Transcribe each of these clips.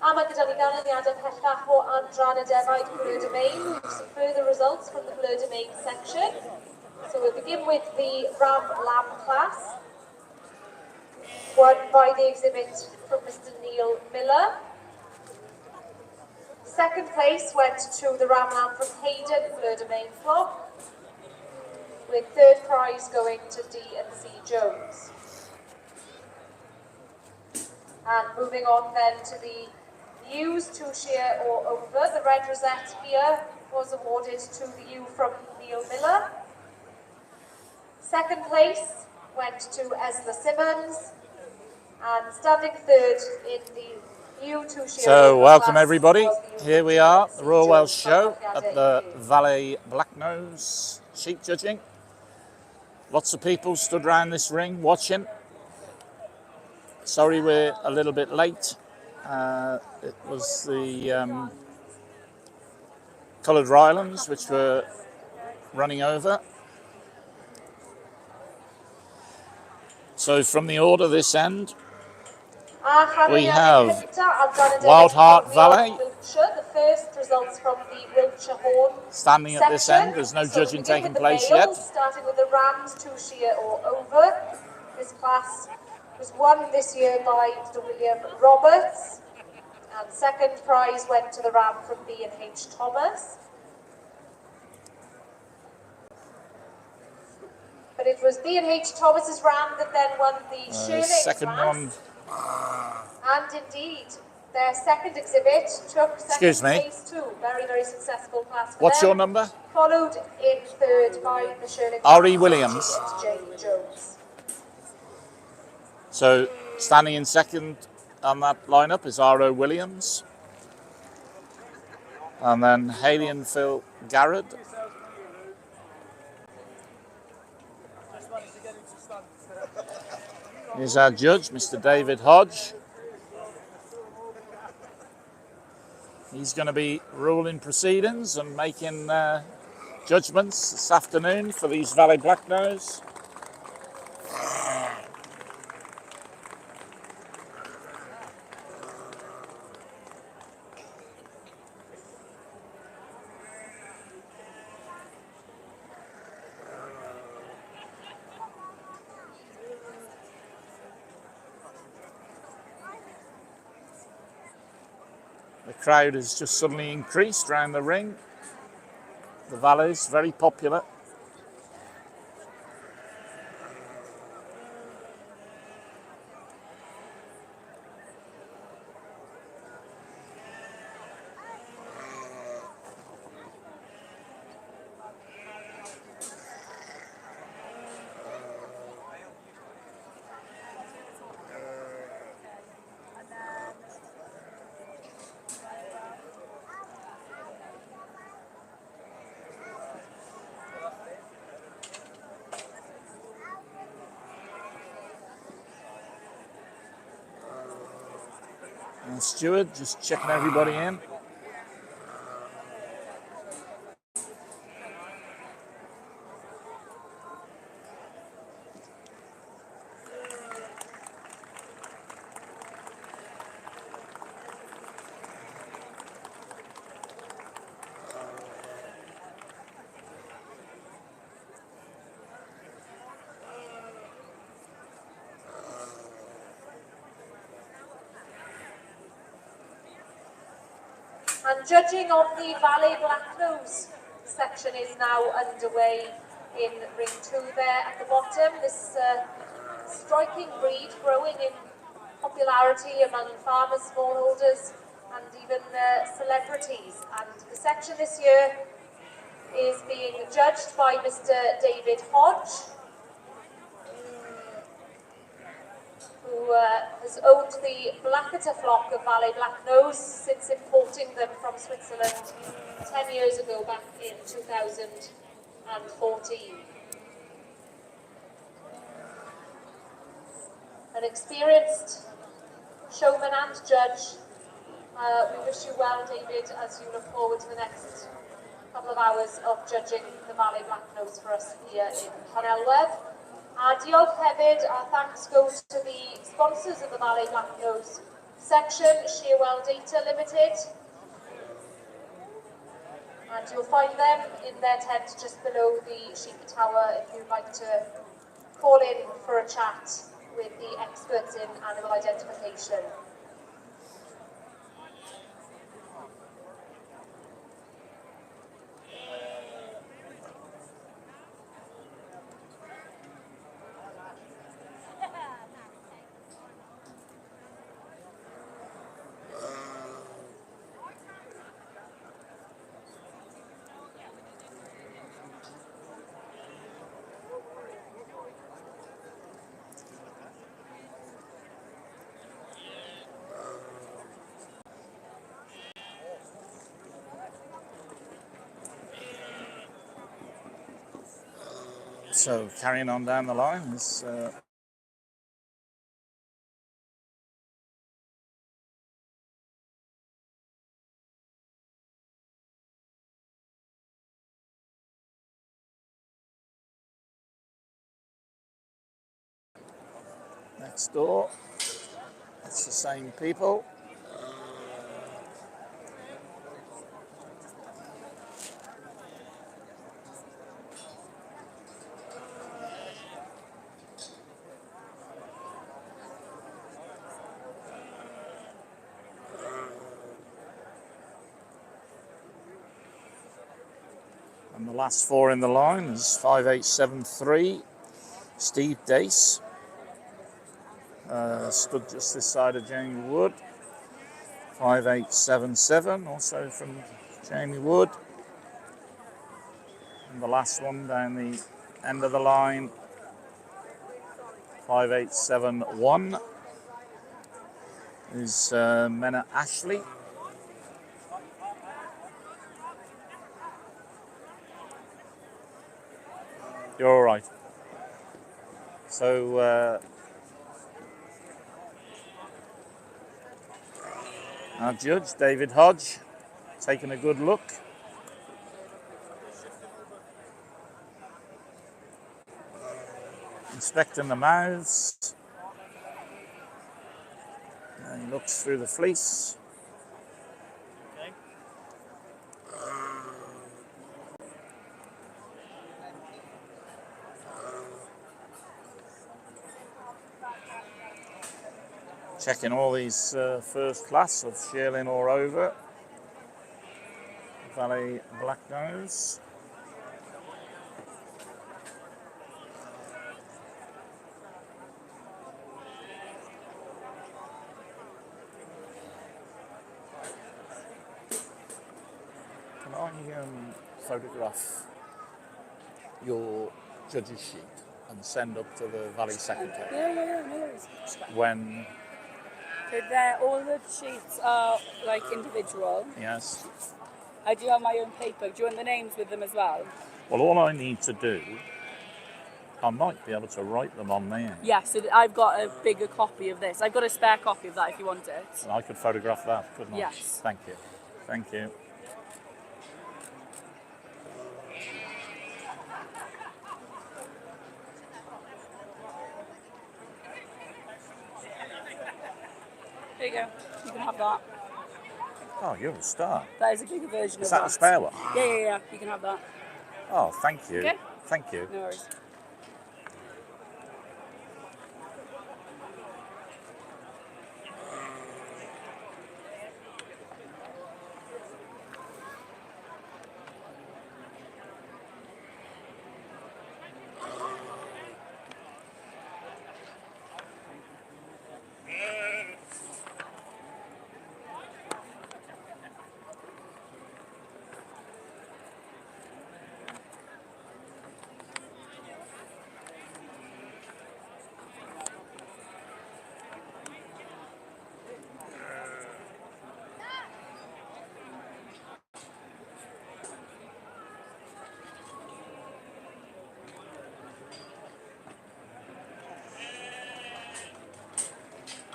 A mae gyda ni ganlyniadau pellach o adran y defaid Bleu de Main. We have some further results from the Bleu de Main section. So we'll begin with the Ram Lamb class, won by the exhibit from Mr. Neil Miller. Second place went to the Ram Lamb from Hayden Bleu de Main flock, with third prize going to D&C Jones. And moving on then to the ewes 2 shear or over, the red rosette here was awarded to the ewe from Neil Miller. Second place went to Esla Simmons, and standing third in the ewe 2 shear. So welcome everybody, here we are, the Royal Welsh Show at the Valais Blacknose sheep judging. Lots of people stood around this ring watching. Sorry we're a little bit late. It was the coloured Rylands which were running over. So from the order this end, we have Wild Heart Valais. The first results from the Wiltshire Horn standing at this end. There's no judging taking place yet. Starting with the Rams 2 shear or over. This class was won this year by Mr. William Roberts, and second prize went to the ram from B&H Thomas. But it was B&H Thomas's ram that then won the shearling second class. One. And indeed, their second exhibit took second place too. Very, very successful class for What's them. your number? Followed in third by the shearling R.E. Williams. J. Jones. So standing in second on that lineup is R.O. Williams. And then Haley and Phil Garrett. Here's our judge, Mr. David Hodge. He's going to be ruling proceedings and making judgments this afternoon for these Valais Blacknose. The crowd has just suddenly increased around the ring. The Valais, very popular. And Stuart just checking everybody in. And judging of the Valais Blacknose section is now underway in ring 2 there at the bottom. This striking breed growing in popularity among farmers, smallholders and even celebrities. And the section this year is being judged by Mr. David Hodge, who has owned the Blackata flock of Valais Blacknose since importing them from Switzerland 10 years ago, back in 2014. An experienced showman and judge. We wish you well, David, as you look forward to the next couple of hours of judging the Valais Blacknose for us here in Llanelwedd. Diolch hefyd, our thanks go to the sponsors of the Valais Blacknose, section, Shearwell Data Limited. And you'll find them in their tent just below the sheep tower if you'd like to call in for a chat with the experts in animal identification. So carrying on down the line is next door. It's the same people. And the last four in the line is 5873, Steve Dace. Stood just this side of Jamie Wood. 5877, also from Jamie Wood. And the last one down the end of the line, 5871, is Mena Ashley. You're all right. So our judge, David Hodge, taking a good look. Inspecting the mouths. And he looks through the fleece. Checking all these first class of shearling or over. Valais Blacknose. Can I photograph your judge's sheet and send up to the Valais Secretary? Yeah, no worries. When? So all the sheets are like individual. Yes. I do have my own paper. Do you want the names with them as well? Well, all I need to do, I might be able to write them on there. Yeah, so I've got a bigger copy of this. I've got a spare copy of that if you want it. And I could photograph that, couldn't I? Yes. Thank you. Thank you. There you go. You can have that. Oh, you're a star. That is a bigger version Is of that that. a spare one? Yeah. You can have that. Oh, thank you. Okay. Thank you. No worries.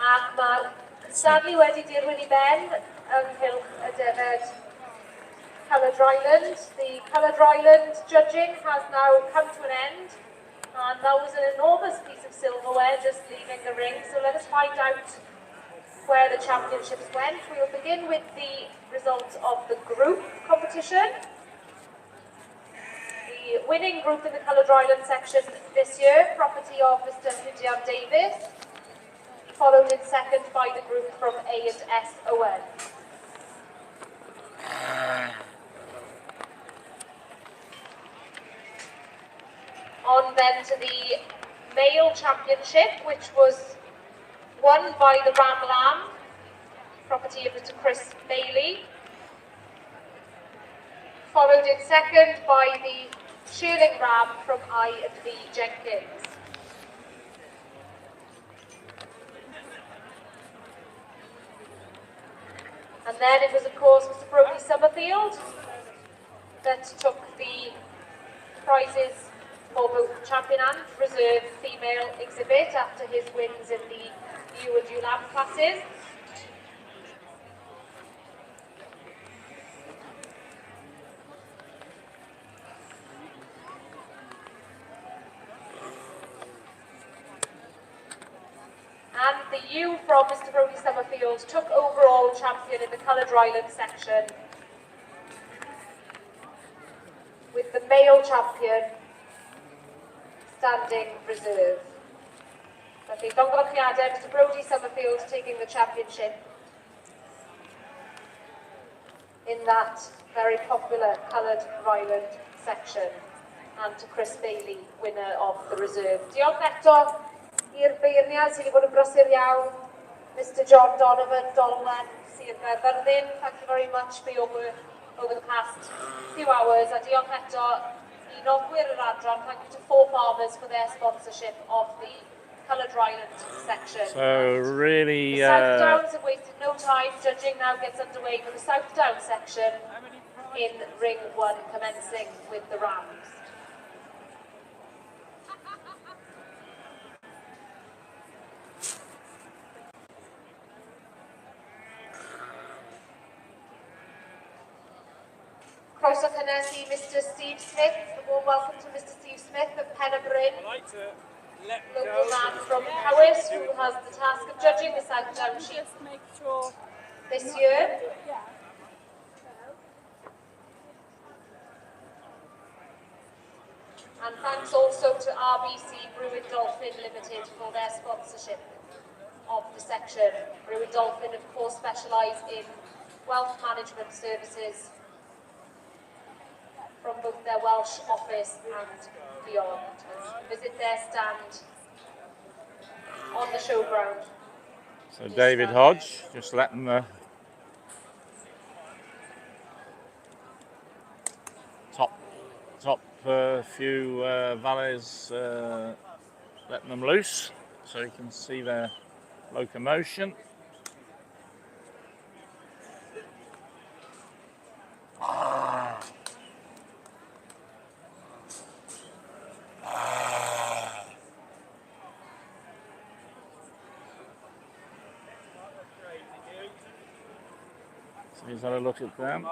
Ac mae sadly wedi dirwyn I ben ynghylch y defed Coloured Ryland. The Coloured Ryland judging has now come to an end, and that was an enormous piece of silverware just leaving the ring. So let us find out where the championships went. We'll begin with the results of the group competition. The winning group in the Coloured Island section this year, property of Mr. Hydian Davis, followed in second by the group from A&S Owen. On then to the male championship, which was won by the Ram Lamb, property of Mr. Chris Bailey, followed in second by the Shearling Ram from I&B Jenkins. And then it was, of course, Mr. Brody Summerfield that took the prizes for both champion and reserve female exhibit after his wins in the ewe and ewe lamb classes. And the ewe from Mr. Brody Summerfield took overall champion in the Coloured Island section, with the male champion standing reserve. Felly, llongyfarchiadau, Mr. Brody Summerfield taking the championship in that very popular Coloured Island section, and to Chris Bailey, winner of the reserve. Diolch eto i'r beirniad sydd wedi bod yn brysur iawn, Mr. John Donovan, Dolwen, Sir Gaerfyrddin. Thank you very much for your work over the past few hours. A diolch eto i nofwyr yr adran. Thank you to 4 farmers for their sponsorship of the Coloured Island section. So really... The South Downs have wasted no time. Judging now gets underway for the South Down section in Ring 1, commencing with the Rams. Croeso cynnes i Mr. Steve Smith. A warm welcome to Mr. Steve Smith of Pen-y-Bryn. Local man from Powys, who has the task of judging the South Down sheep this year. And thanks also to RBC Brewing Dolphin Limited for their sponsorship of the section. Brewing Dolphin, of course, specialise in wealth management services from both their Welsh office and beyond. And visit their stand on the showground. So David Hodge just letting the top few valets, letting them loose so you can see their locomotion. So he's had a look at them.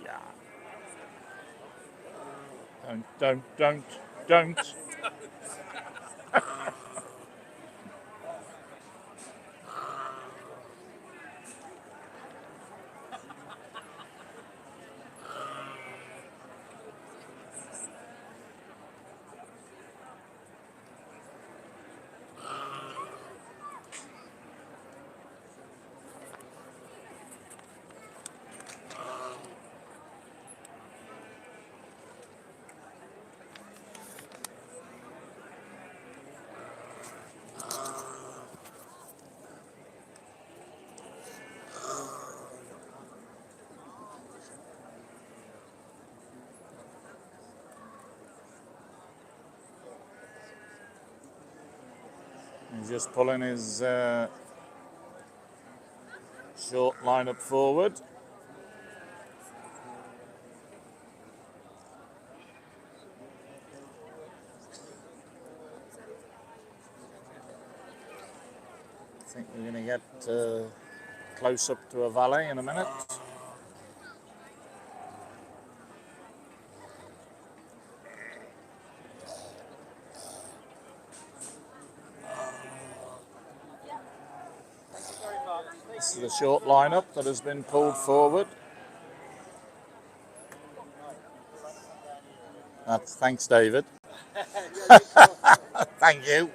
Yeah. Don't. He's just pulling his short line up forward. I think we're going to get close up to a valet in a minute. short lineup that has been pulled forward. Thanks, David. Thank you.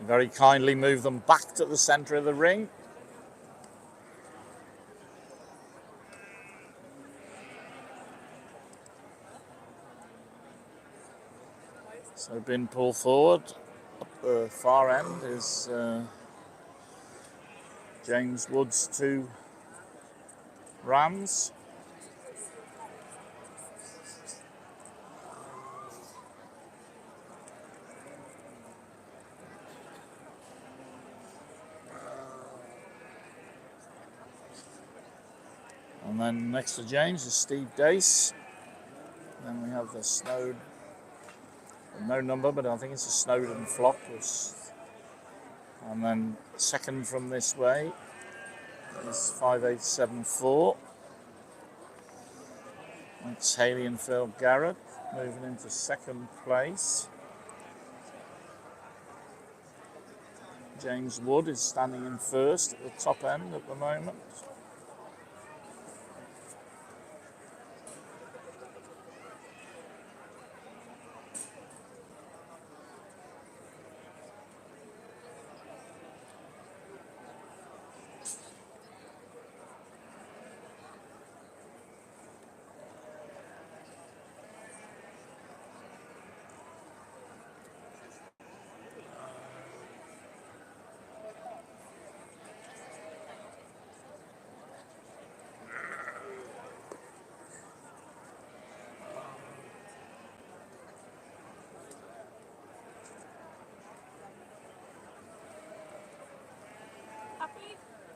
Very kindly move them back to the centre of the ring. So been pulled forward. Up the far end is James Wood's 2 rams. And then next to James is Steve Dace. Then we have the Snowed, no number, but I think it's a Snowden flock. And then second from this way is 5874. That's Haley and Phil Garrett moving into second place. James Wood is standing in first at the top end at the moment.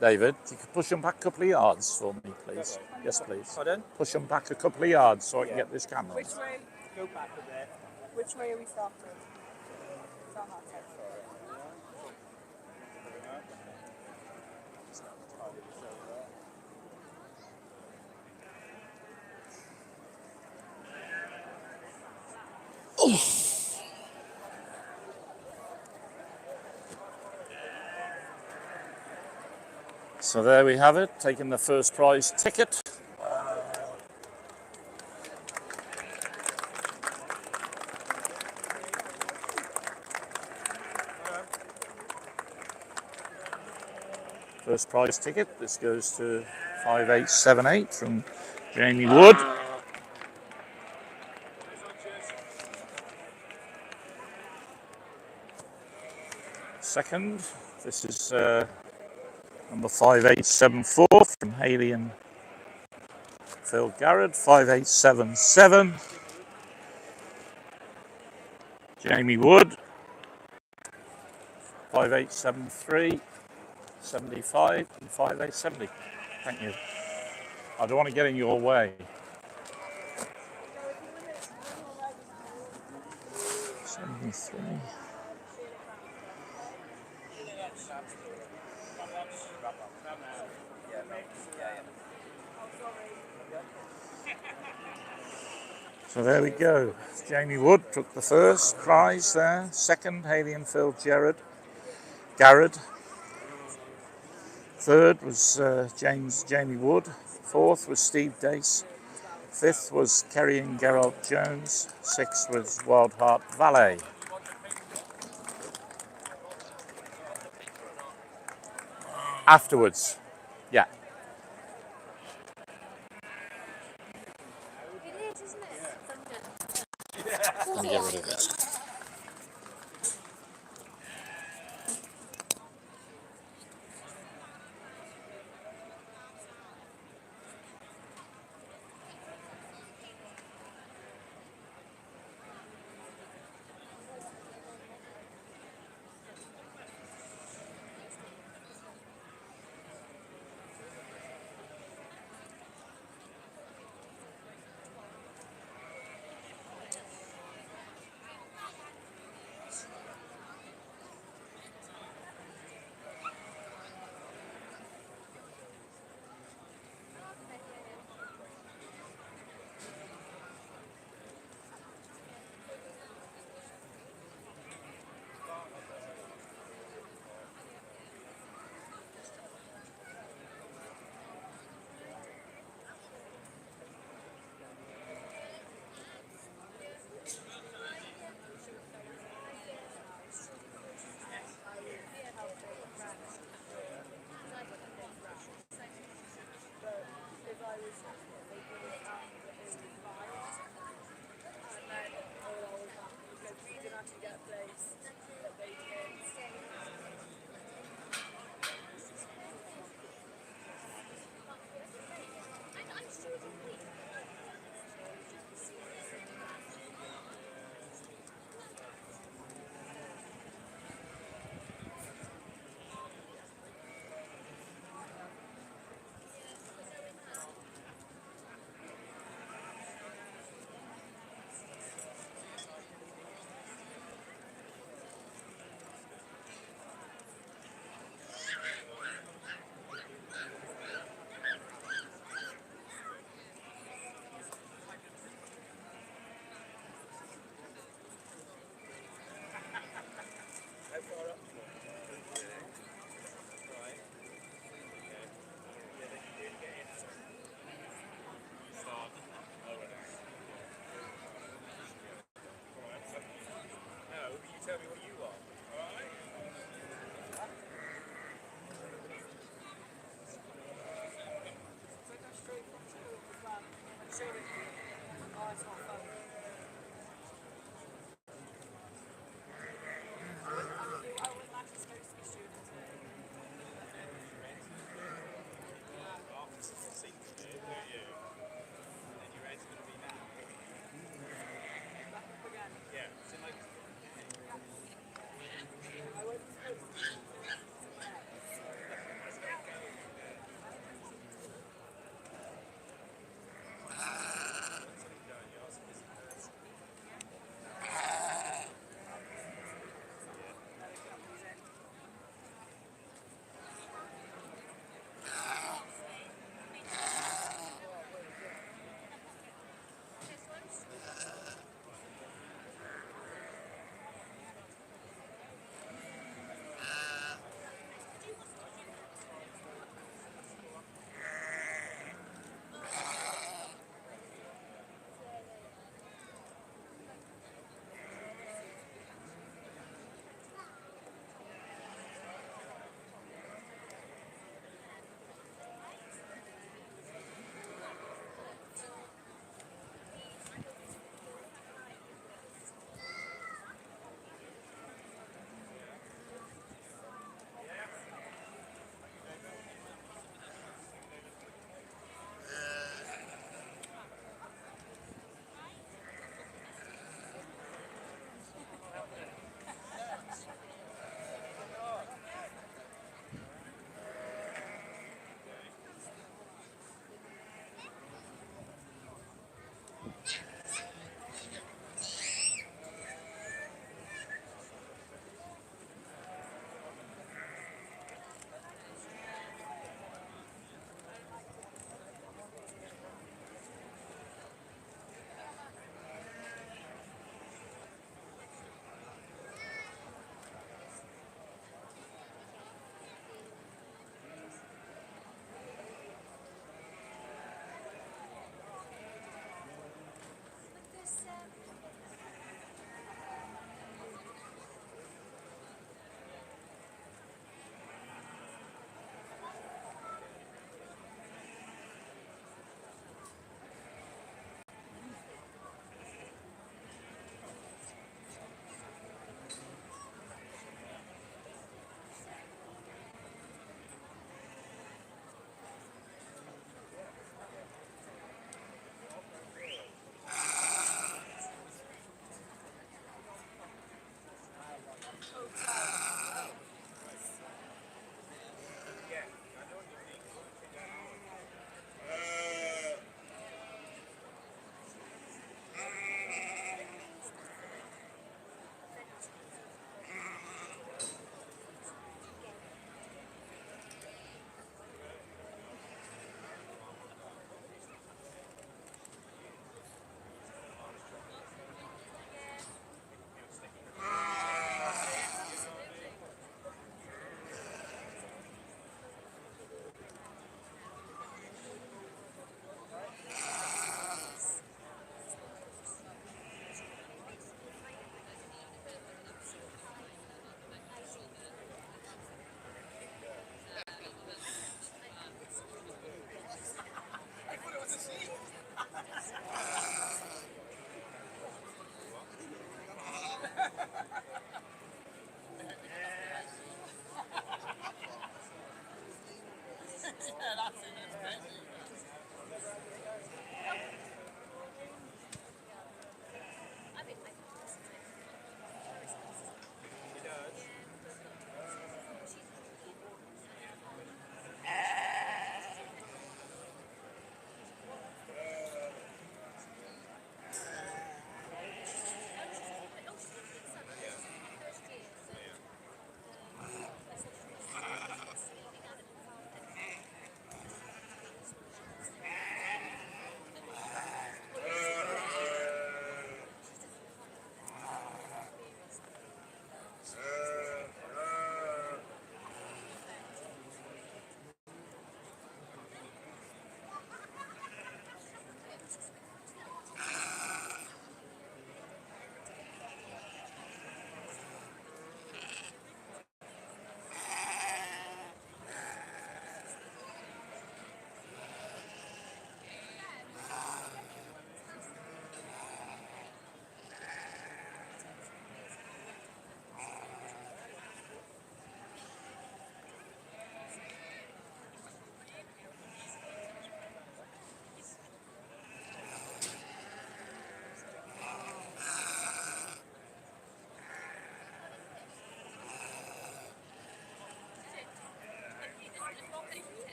David, you could push them back a couple of yards for me, please. Yes, please. Pardon? Push them back a couple of yards so I can get this camera. Which way? Go back a bit. Which way are we starting? It's on that side. So there we have it, taking the first prize ticket. First prize ticket, this goes to 5878 from Jamie Wood. Second, this is number 5874 from Haley and Phil Garrett. 5877, Jamie Wood. 5873, 75 and 5870. Thank you. I don't want to get in your way. 73. So there we go. Jamie Wood took the first prize there. Second, Haley and Phil Garrett. Third was Jamie Wood. Fourth was Steve Dace. Fifth was Kerry and Gerald Jones. Sixth was Wild Heart Valais. Afterwards, yeah. It is, isn't it? Let me get rid of this. tell me what you are. Alright? So go straight from school as well. And show it. Oh, it's not fun. I wouldn't actually supposed to be students. After 16, do you? And your head's going to be now. Back up again. Yeah. So like,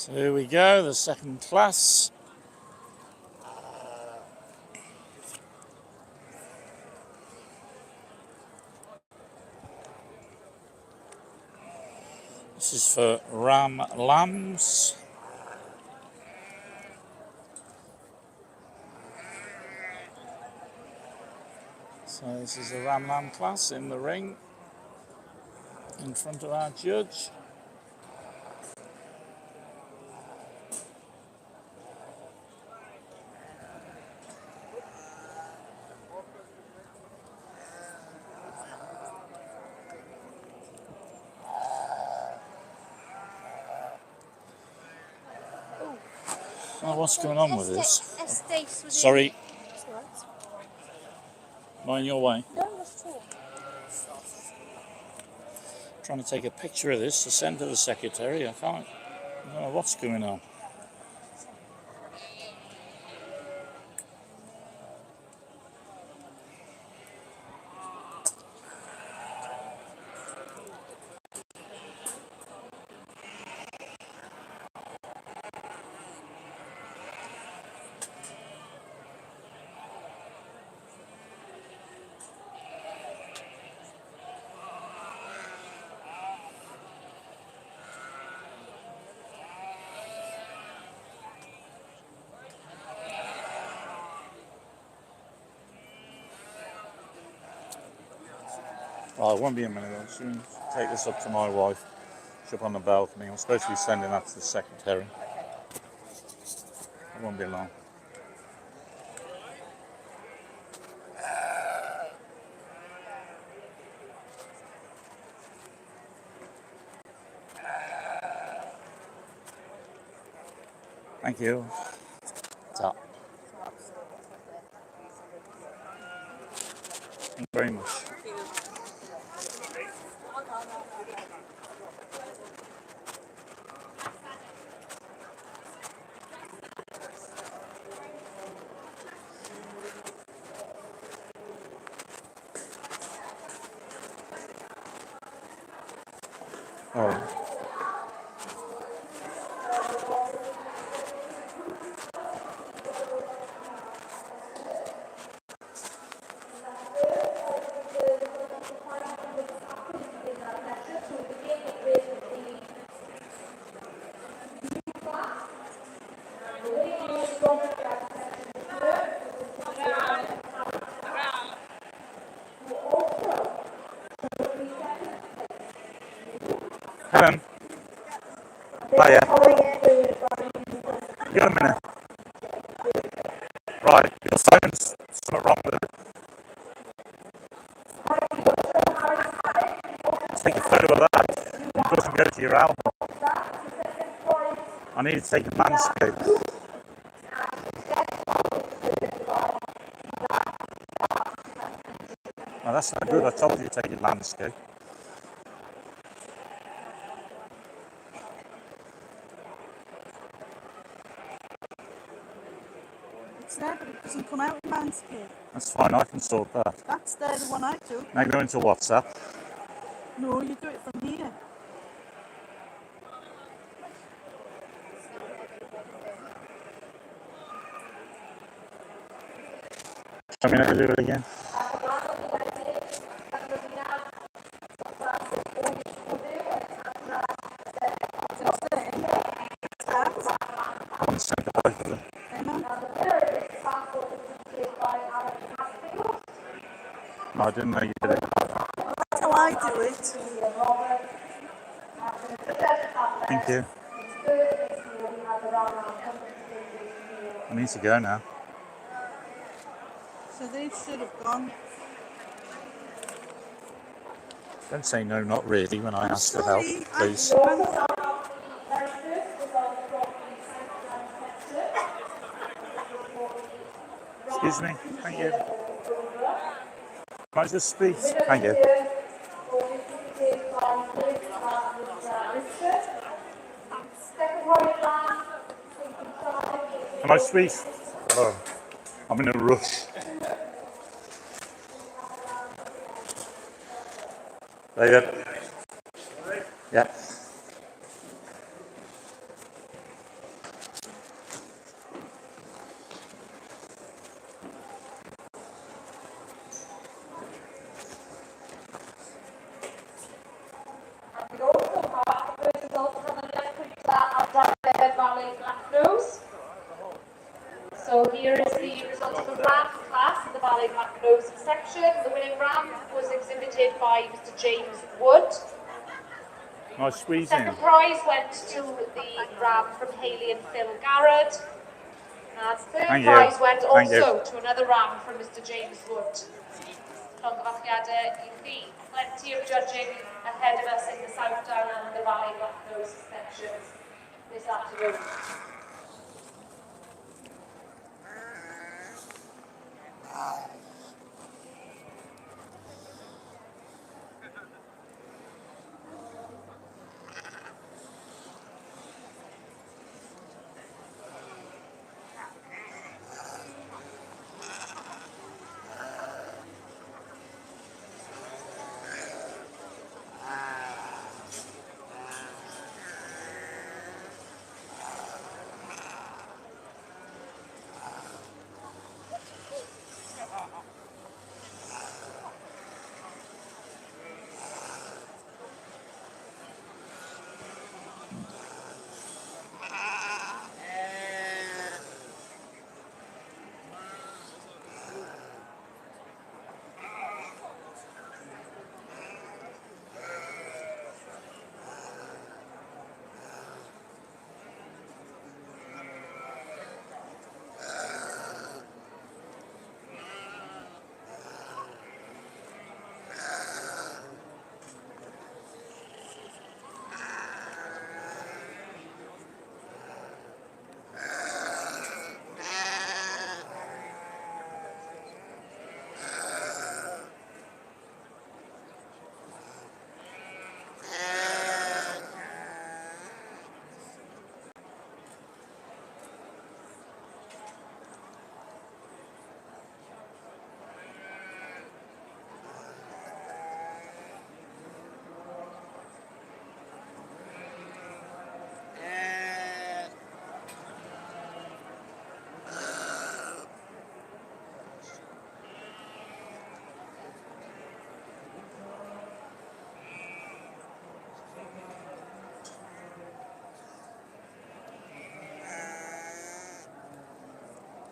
So here we go, the second class. This is for ram lambs. So this is a ram lamb class in the ring in front of our judge. Oh, what's going on with this? Sorry, mind your way. Trying to take a picture of this to send to the secretary. I don't know what's going on. Oh, it won't be a minute. I'll soon take this up to my wife. She's up on the balcony. I'm supposed to be sending that to the secretary. It won't be long. Thank you. Ta. Thank you very much. Oh. Helen. Hiya. Give a minute. Right, your phone's something wrong with it. Take a photo of that. It doesn't go to your album. I need to take a landscape. Oh, that's not good. I told you to take a landscape. It's there, but it doesn't come out in landscape. That's fine, I can sort that. That's there, the one I took. Now go into WhatsApp. No, you do it from here. I'm going to do it again. One second, both of them. No, I didn't know you did it. That's how I do it. Thank you. I need to go now. So they should have gone. Don't say no, not really, when I ask for help, Sorry, please. Excuse me. Thank you. Can I just speak? Thank you. Can I speak? Oh, I'm in a rush. There you go. Yeah. the Valais Blacknose. So here is the result of the ram class in the Valais Blacknose section. The winning ram was exhibited by Mr. James Wood. Nice squeeze in. Second prize went to the ram from Haley and Phil Garrett. And third prize went also to another ram from Mr. James Wood. Llongyfarchiadau I chi. Plenty of judging ahead of us in the South Down and the Valais Blacknose sections this afternoon.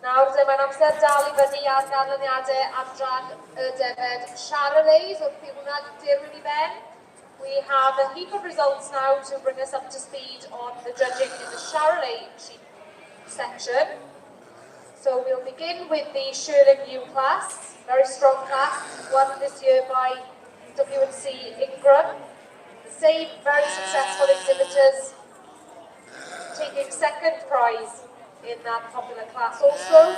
Nawr dyma'n amser dal I fyny ar ganlyniadau adran y defed Charolais wrth I hwnna dirwyn I ben. We have a heap of results now to bring us up to speed on the judging in the Charolais sheep section. So we'll begin with the Shirling U class, very strong class, won this year by W&C Ingram. The same very successful exhibitors taking second prize in that popular class also.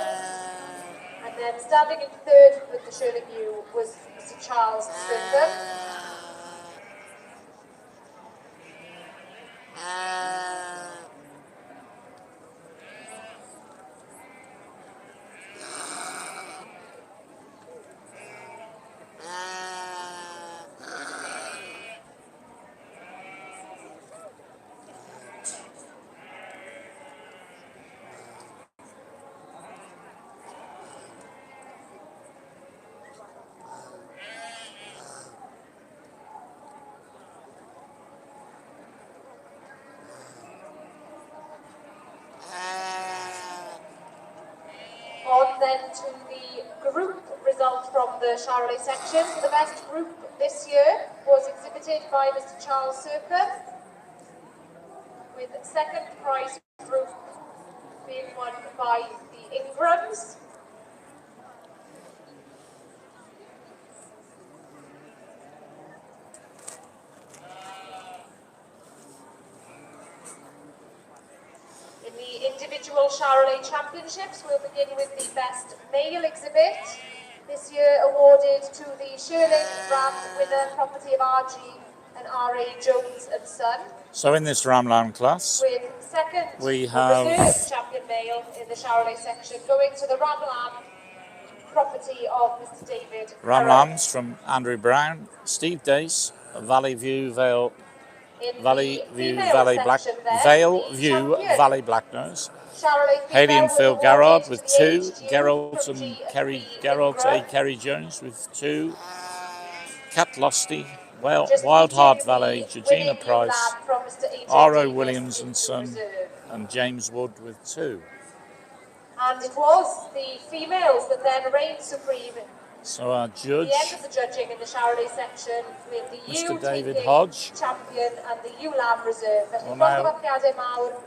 And then standing in third with the Shirling U was Mr. Charles Sturcombe. On then to the group result from the Charolais section. The best group this year was exhibited by Mr. Charles Sturcombe, with second prize group being won by the Ingrams. In the individual Charolais Championships, we'll begin with the best male exhibit. This year awarded to the Shirling Ram winner, property of R.G. and R.A. Jones and Son. So in this ram lamb class, With second we have reserve champion male in the Charolais section going to the Ram Lamb, property of Mr. David ram Harrow. lambs from Andrew Brown, Steve Dace, Valais Blacknose, Haley and Phil Garrard with 2, Gerald and Kerry Gerald, Kerry Jones with 2, Cat Losty, Wild Heart Valais, Georgina Price, R.O. Williams and Son, and James Wood with 2. And it was the females that then reigned supreme So our at judge, the end of the judging in the Chardonnay section, with the Mr. ewe David taking Hodge. champion and the ewe lamb reserve. Well, now-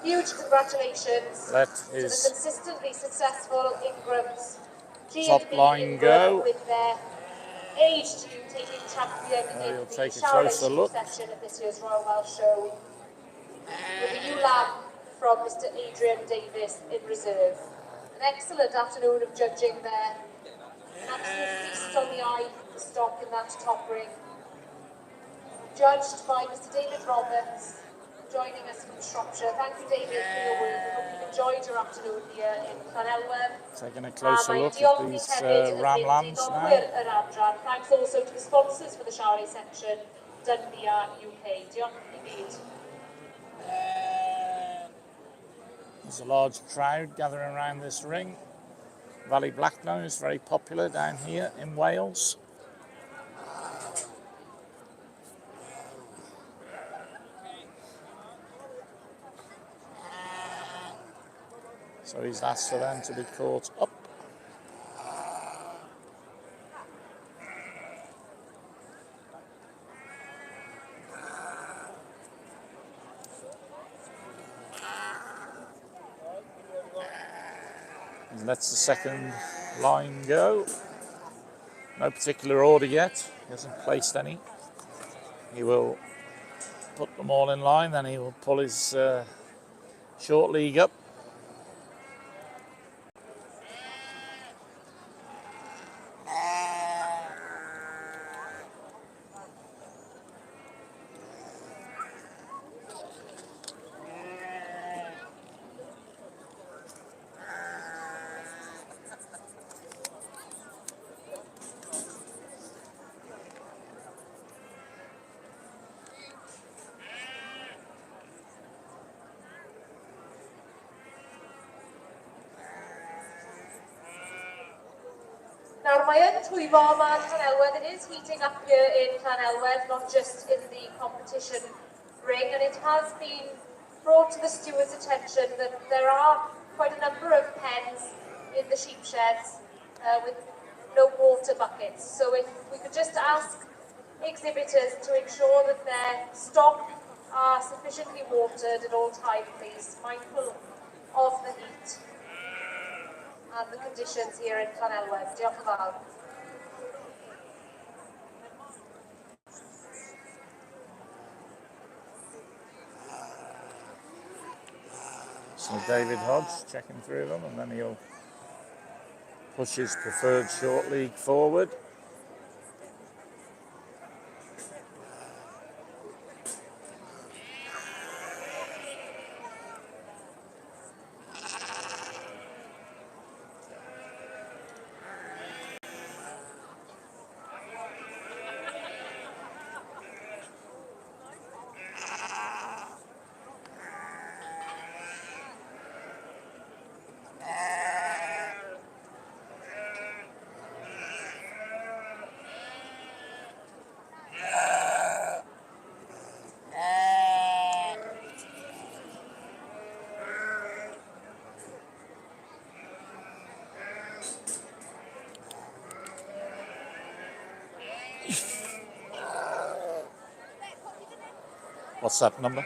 Huge congratulations let to the his consistently successful Ingrams. top line Ingram go. with their aged ewe taking champion We'll in the take a Chardonnay closer sheep look. section of this year's Royal Welsh Show, with the ewe lamb from Mr. Adrian Davis in reserve. An excellent afternoon of judging there. An absolute feast on the eye from the stock in that top ring. Judged by Mr. David Roberts, joining us from Shropshire. Thank you, David, for your work. I hope you've enjoyed your afternoon here in Llanelwedd. Taking a closer look at these ram lambs now. Thanks also to the sponsors for the Chardonnay section, Dunbia UK. Diolch i gyd. There's a large crowd gathering around this ring. Valais Blacknose, very popular down here in Wales. So he's asked for them to be caught up. And lets the second line go. No particular order yet. He hasn't placed any. He will put them all in line, then he will pull his short league up. Nawr mae yn twyfo yma yn Llanelwedd. It is heating up here in Llanelwedd, not just in the competition ring, and it has been brought to the steward's attention that there are quite a number of pens in the sheep sheds with no water buckets. So if we could just ask exhibitors to ensure that their stock are sufficiently watered at all times, please, mindful of the heat and the conditions here in Llanelwedd. Diolch yn fawr. So David Hodge checking through them, and then he'll push his preferred short league forward. What's that number?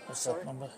What's that number?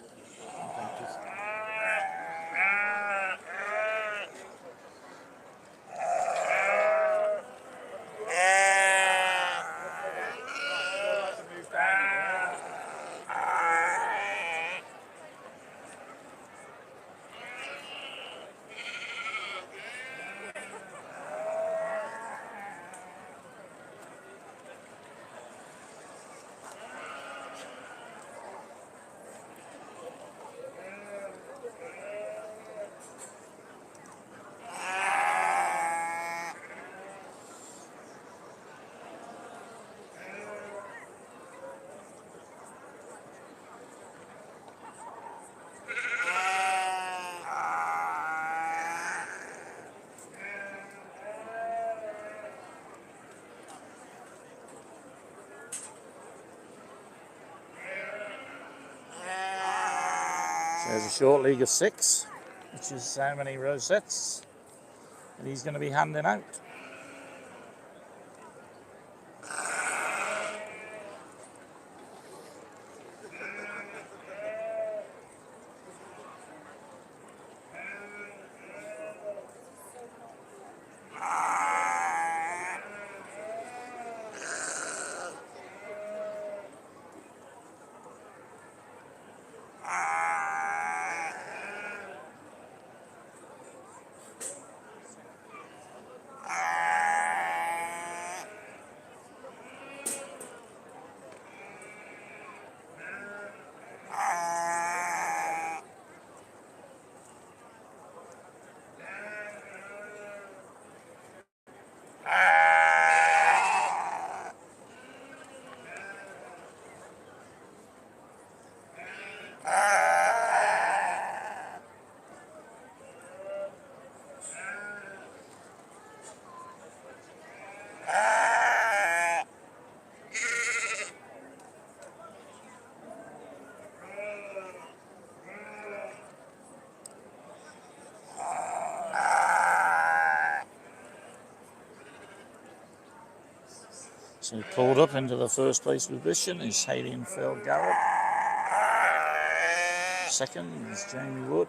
There's a short league of 6, which is how many rosettes that he's going to be handing out. So he pulled up into the first place position is Haley and Phil Garrett. Second is Jamie Wood.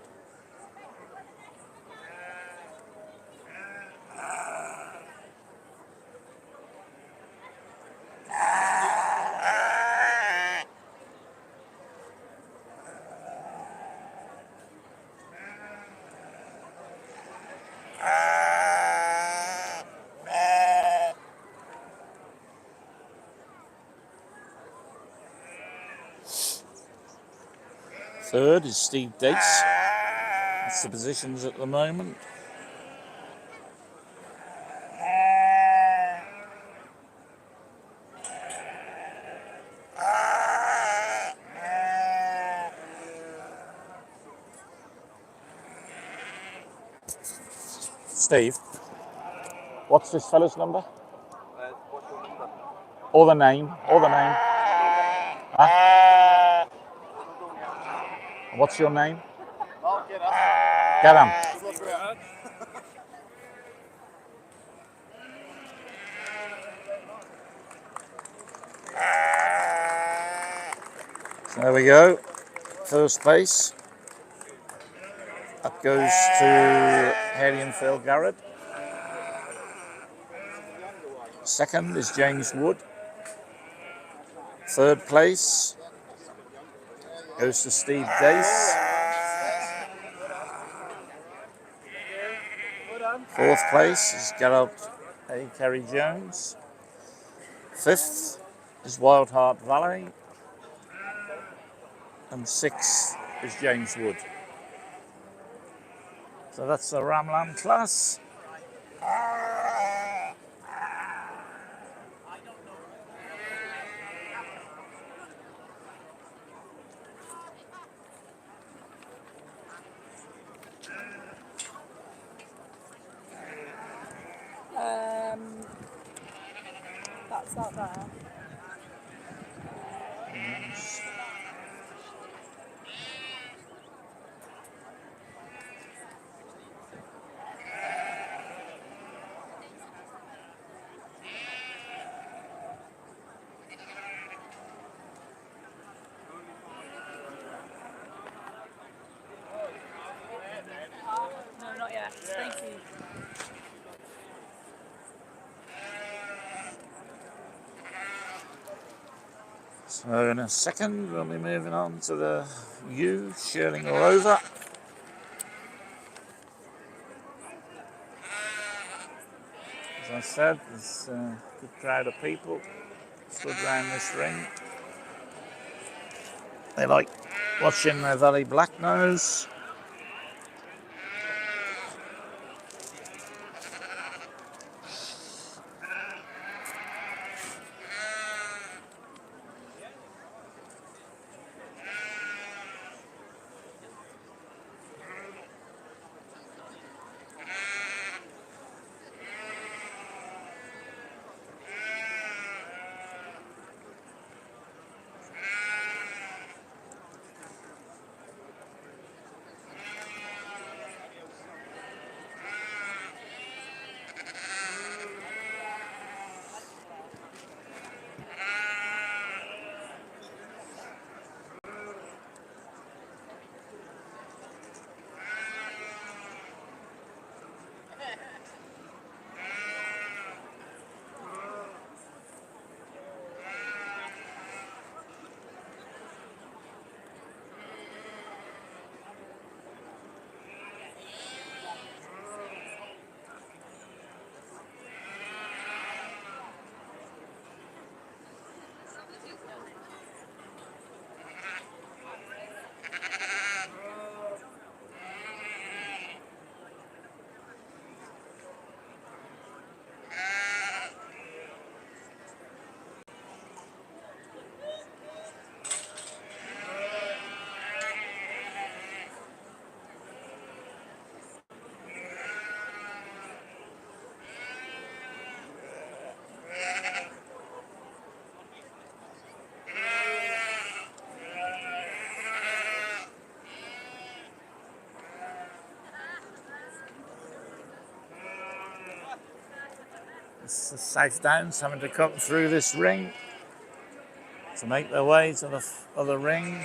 Third is Steve Dace. That's the positions at the moment. Steve, what's this fella's number? What's your number? Or the name? Or the name? Huh? What's your name? Oh, get up. Get him. Look around. So there we go. First place. That goes to Harry and Phil Garrett. Second is James Wood. Third place goes to Steve Dace. Fourth place is Gerald A. Kerry Jones. Fifth is Wildheart Valais. And sixth is James Wood. So that's the Ramland class. That's that there. No, not yet. Thank you. So in a second we'll be moving on to the U Shirling Rover. As I said, there's a good crowd of people stood around this ring. They like watching their Valais Blacknose. It's the South Downs having to come through this ring to make their way to the other ring.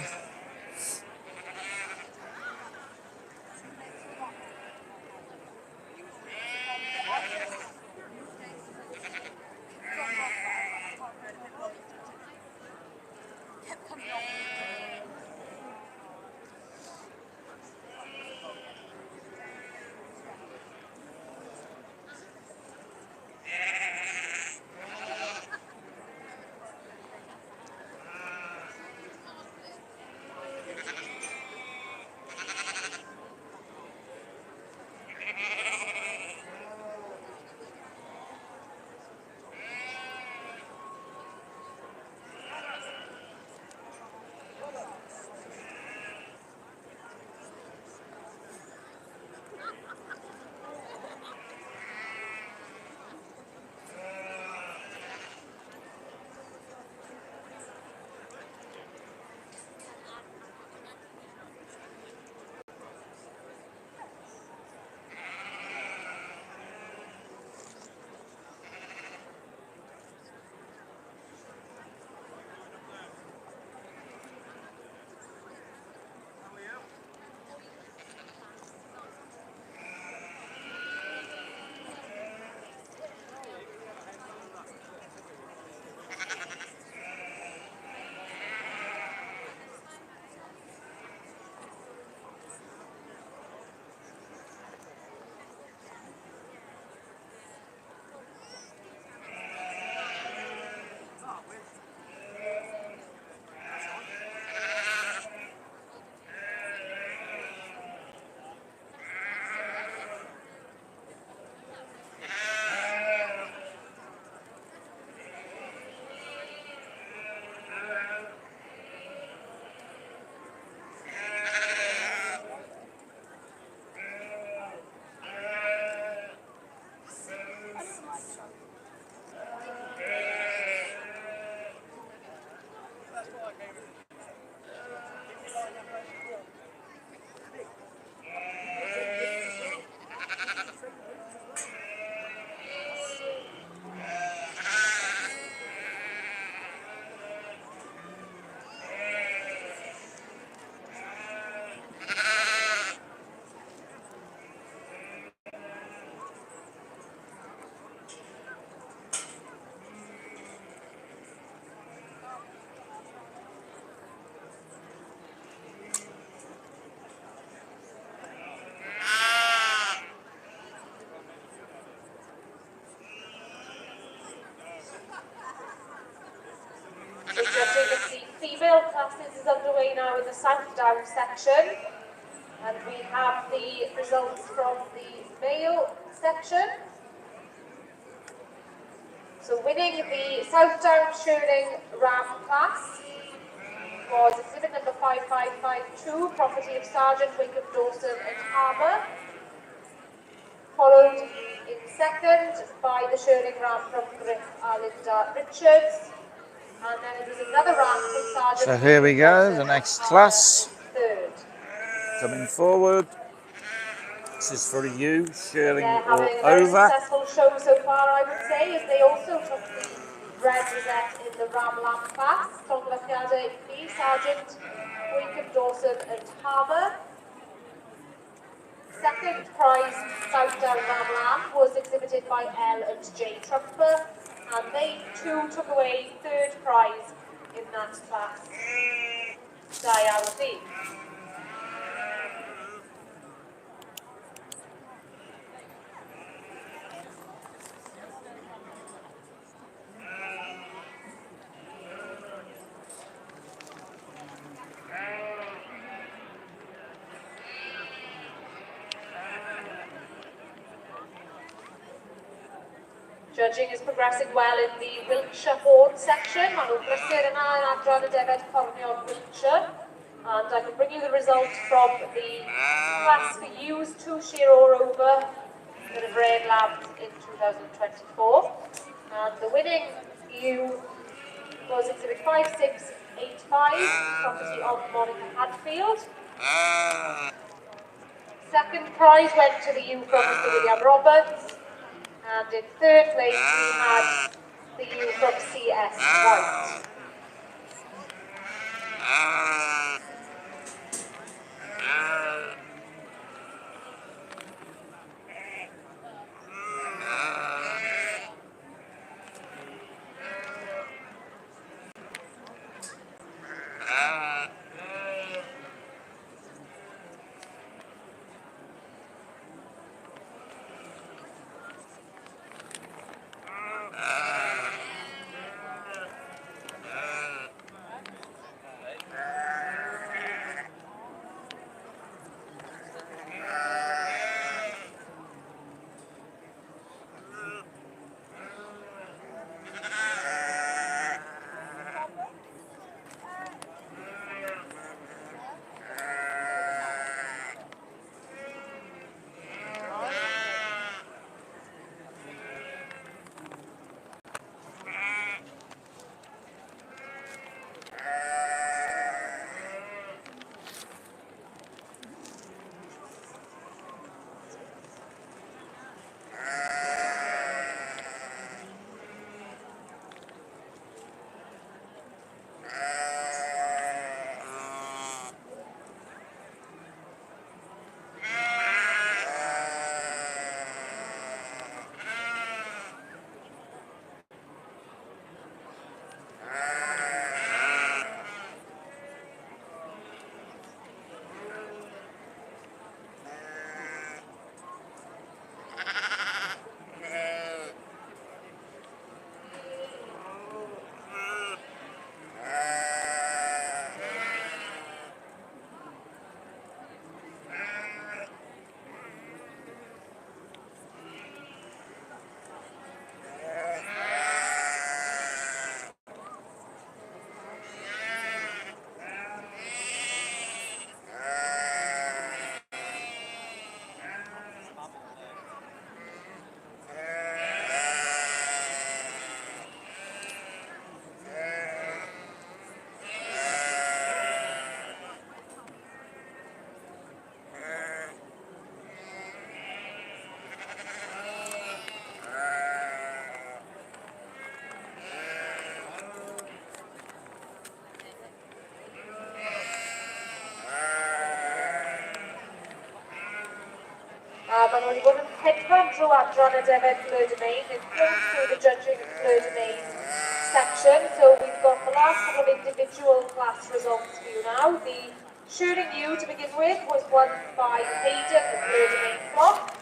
The judging of the female classes is underway now in the South Down section, and we have the results from the male section. So winning the South Down Shirling Ram class was exhibit number 5552, property of Sergeant Wickham Dawson and Harbour, followed in second by the Shirling Ram from Griff Alinda Richards. And then it was another round from Sergeant. So here we go, the next class Third. coming forward. This is for you, Shirling They're or having a very over. successful show so far, I would say, as they also took the red rosette in the Ram Lamp class. Llongyfarchiadau B, Sergeant Wickham Dawson and Harbour. Second prize South Down Ram Lamp was exhibited by L and J Trumper, and they too took away third prize in that class. Diality. Judging is progressing well in the Wiltshire Horn section. Maen nhw'n brysur yna yn adran y defed corniol Wiltshire. And I can bring you the results from the class for ewes 2 shear or over that have reared lambs in 2024. And the winning ewe was exhibit 5685, property of Monica Hadfield. Second prize went to the ewe from Mr. William Roberts. And in third place we had the ewe from CS White. Maen nhw wedi bod yn hedfan drwy adran y defed Fleur de Main. They've flown through the judging Fleur de Main section. So we've got the last couple of individual class results for you now. The Shearing Ewe to begin with was won by Hayden, the Fleur de Main flock,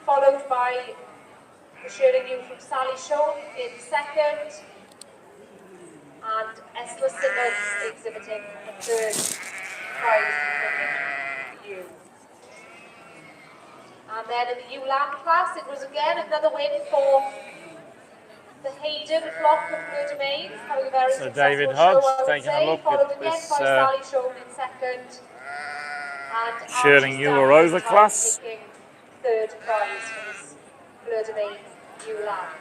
followed by the Shearing Ewe from Sally Shone in second, and Esla Simmons exhibiting the third prize winning ewe. And then in the ewe lamb class, it was again another win for the Hayden flock of Fleur de Main, having a very So successful David show, Hodge I would taking a say, look followed at again this by Sally Shone in second, and Shearing Archie ewe or over Stanley class. taking third prize for this Fleur de Main ewe lamb.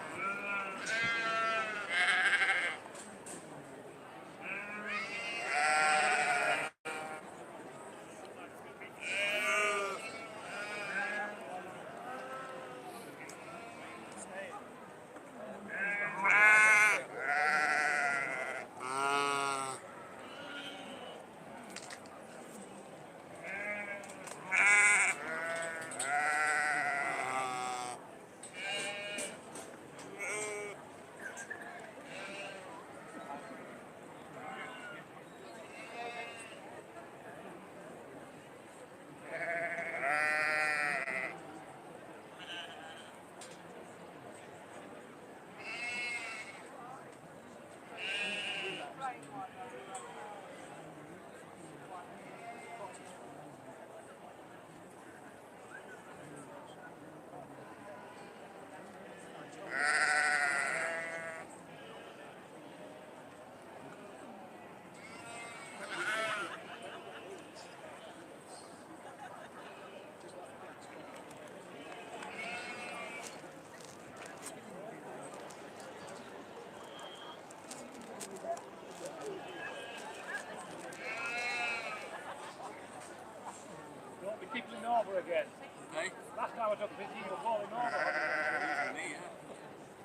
over again. Hey? Last time I took a picture, you were falling over. Me,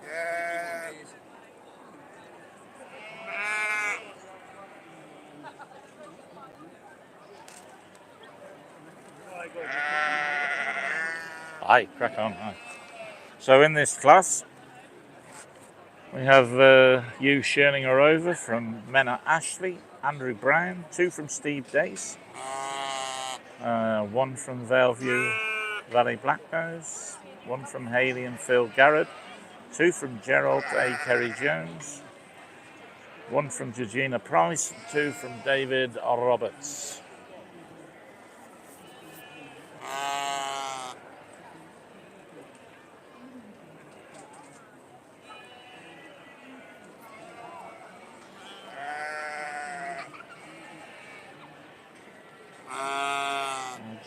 yeah. Aye, crack on. Aye. So in this class, we have Hugh Scherninger over from Menna Ashley, Andrew Brown, 2 from Steve Dace, 1 from Valeview, Valais Blacknose, 1 from Haley and Phil Garrett, 2 from Gerald A. Kerry Jones, 1 from Georgina Price, 2 from David Roberts.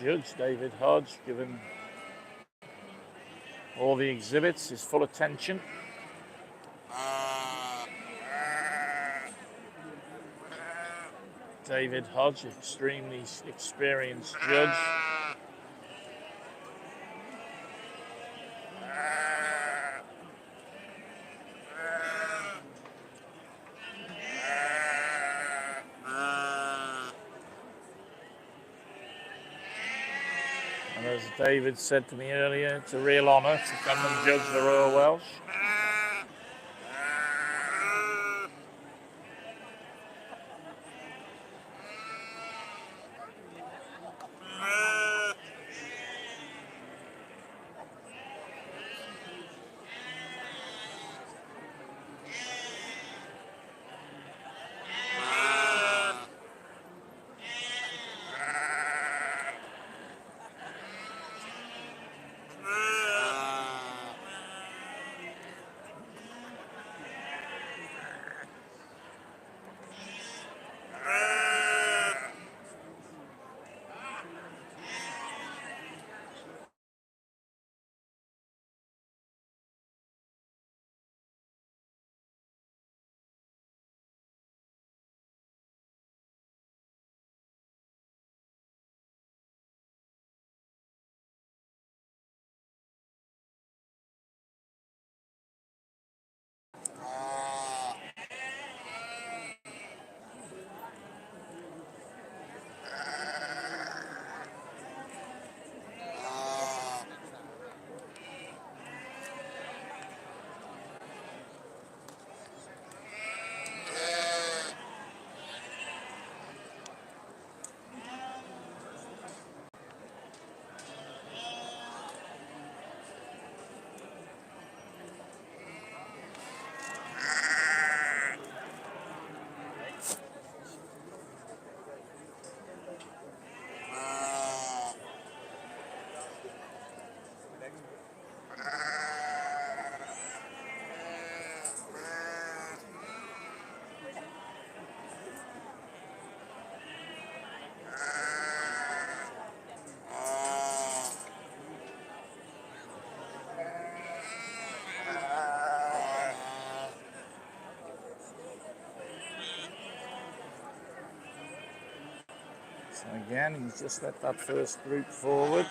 Judge David Hodge, given all the exhibits his full attention. David Hodge, extremely experienced judge. And as David said to me earlier, it's a real honour to come and judge the Royal Welsh. So again, he's just let that first group forward.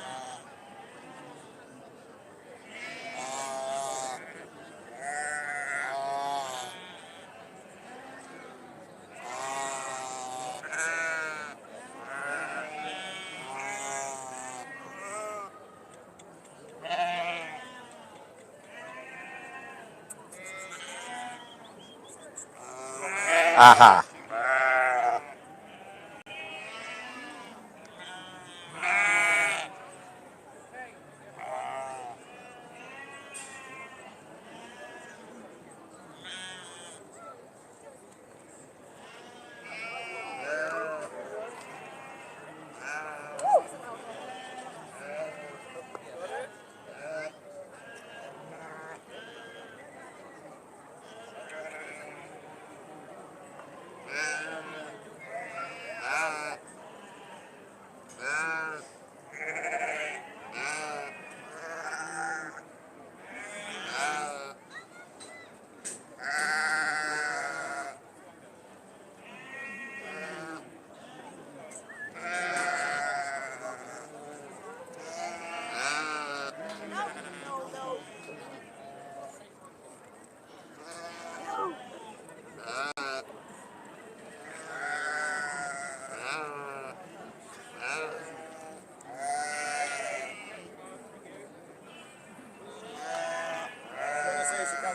Aha.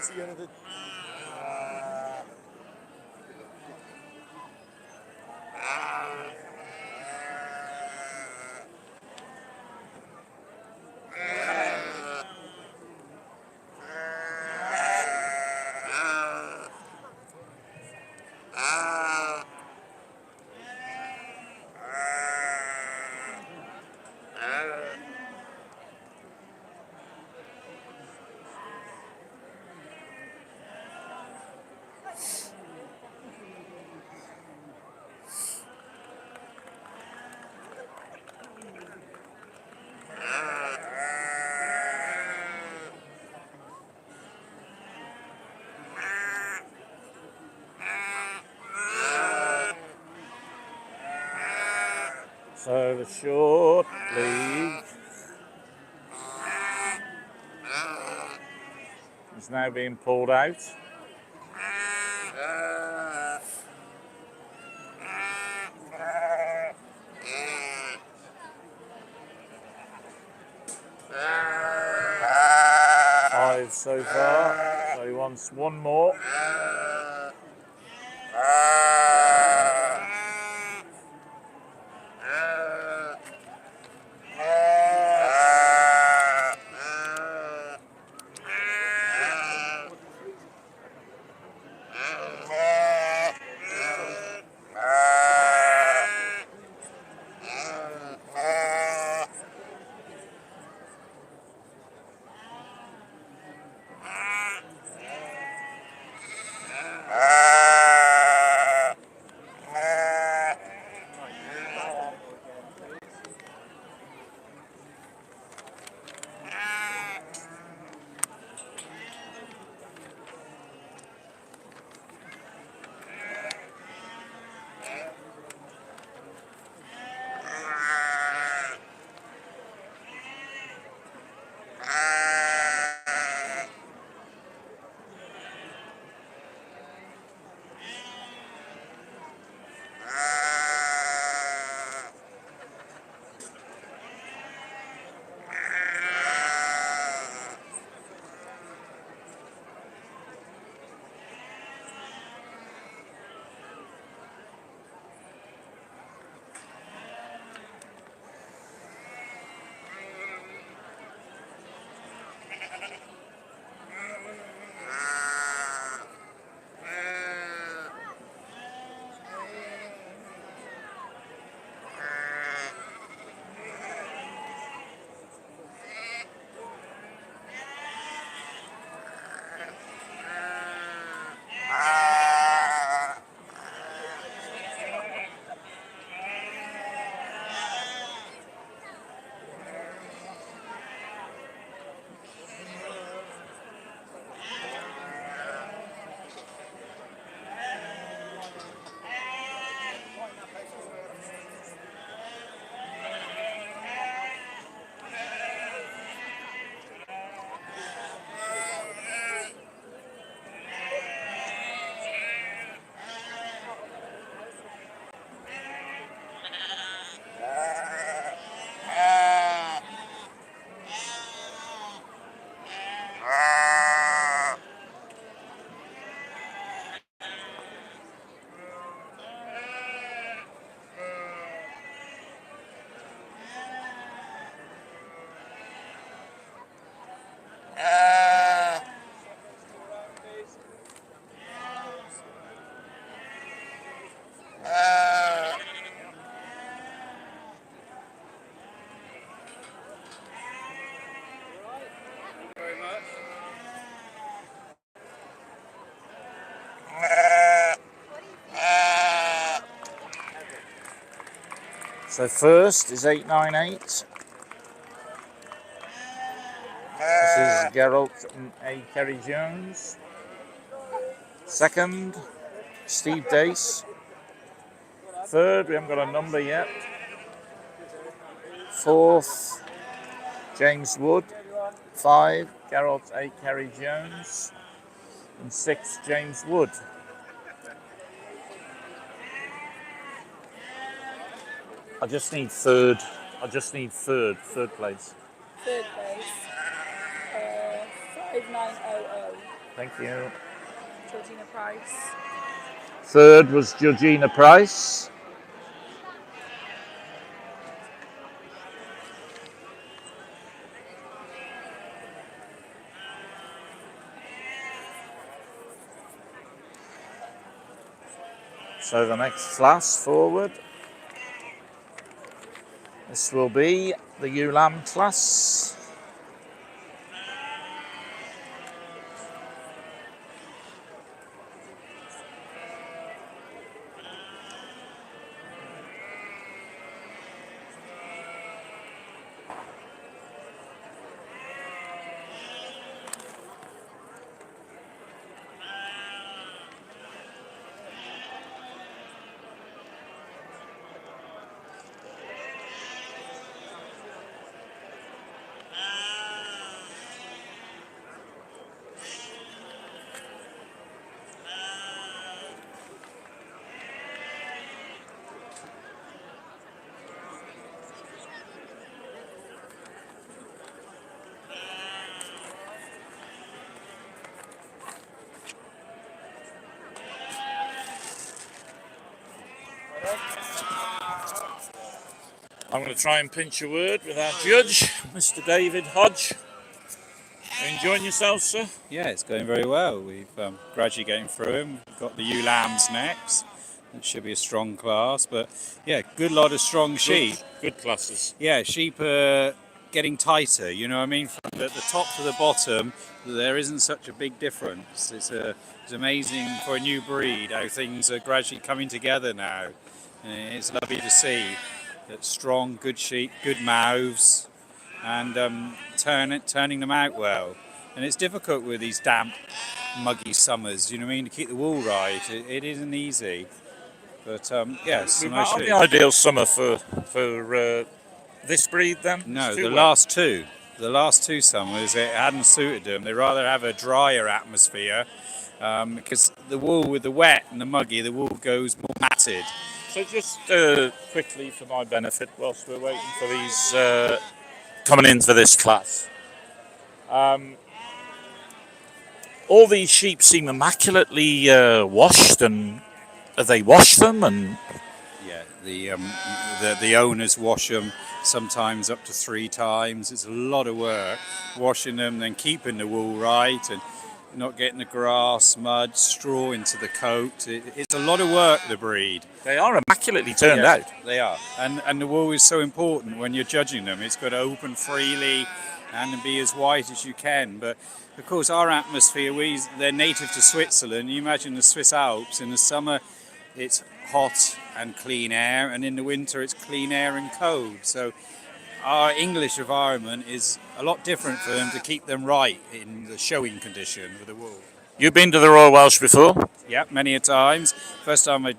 fancy anything? So the short lead is now being pulled out. Five so far, so he wants one more. So first is 898. This is Gerald and A. Kerry Jones. Second, Steve Dace. Third, we haven't got a number yet. Fourth, James Wood. 5, Gerald A. Kerry Jones. And 6, James Wood. I just need third. Third place. Third place, 5900. Thank you. Georgina Price. Third was Georgina Price. So the next class forward, this will be the ewe lamb class. I'm going to try and pinch a word with our judge, Mr. David Hodge. Are you enjoying yourself, sir? Yeah, it's going very well. We've gradually getting through them. We've got the ewe lambs next. It should be a strong class, but yeah, good lot of strong sheep. Good classes. Yeah, sheep are getting tighter. You know what I mean? From the top to the bottom, there isn't such a big difference. It's amazing for a new breed how things are gradually coming together now. It's lovely to see that strong, good sheep, good mouths, and turning them out well. And it's difficult with these damp, muggy summers, you know what I mean, to keep the wool right. It isn't easy. But yes, We've nice not had sheep. the ideal summer for this breed then? No, It's too the wet. last two summers it hadn't suited them. They rather have a drier atmosphere because the wool with the wet and the muggy, the wool goes more matted. So just quickly for my benefit, whilst we're waiting for these coming in for this class, all these sheep seem immaculately washed, and they wash them, and Yeah, the owners wash them sometimes up to 3 times. It's a lot of work washing them, then keeping the wool right and not getting the grass, mud, straw into the coat. It's a lot of work, the breed. they are immaculately turned Yeah, out. they are. And the wool is so important when you're judging them. It's got to open freely and be as white as you can. But of course, our atmosphere, they're native to Switzerland. You imagine the Swiss Alps. In the summer, it's hot and clean air, and in the winter, it's clean air and cold. So our English environment is a lot different for them to keep them right in the showing condition with the wool. You've been to the Royal Welsh before? Yeah, many a times. First time I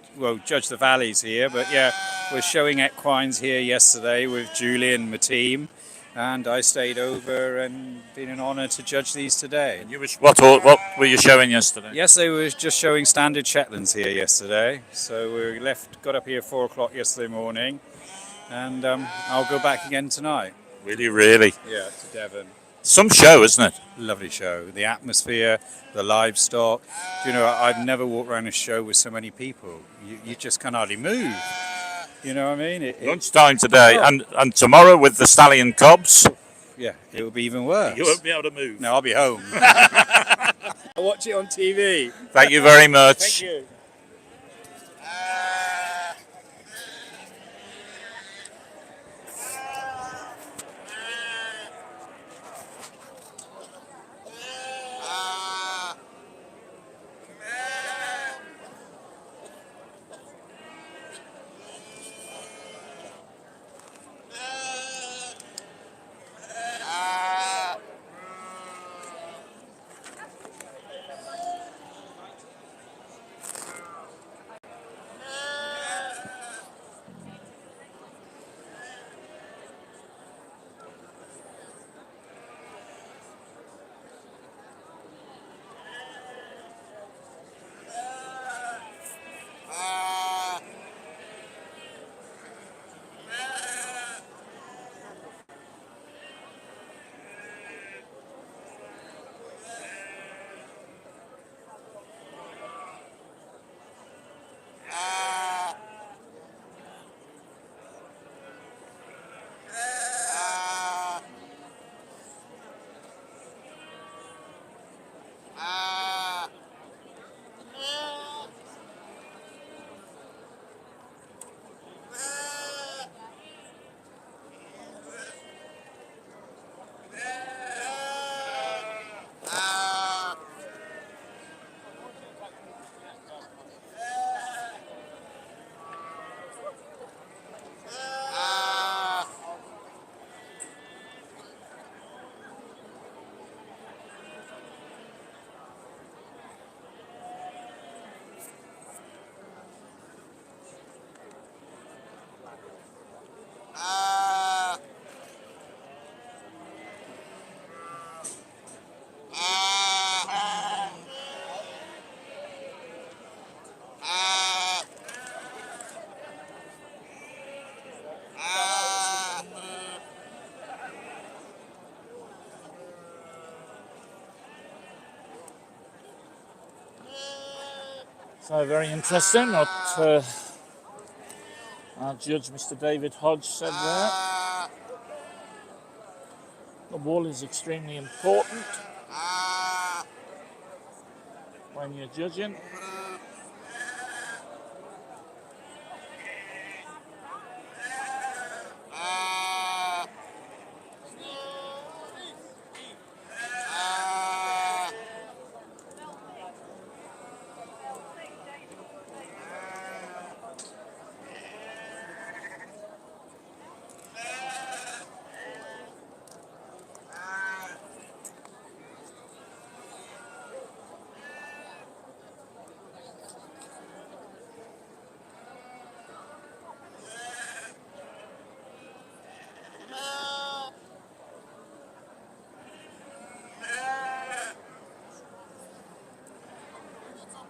judged the Valleys here, but yeah, we're showing equines here yesterday with Julie and my team, and I stayed over and been an honour to judge these today. What were you showing yesterday? Yesterday we were just showing standard Shetlands here yesterday, so we got up here 4 o'clock yesterday morning, and I'll go back again tonight. Really? Yeah, to Devon. Some show, isn't it? Lovely show. The atmosphere, the livestock. You know, I've never walked around a show with so many people. You just can hardly move. You know what I mean? Lunchtime today, and tomorrow with the stallion cobs. Yeah, it will be even worse. You won't be able to move. No, I'll be home. I'll watch it on TV. Thank you very much. Thank you. So very interesting what our judge, Mr. David Hodge, said there. The wall is extremely important when you're judging.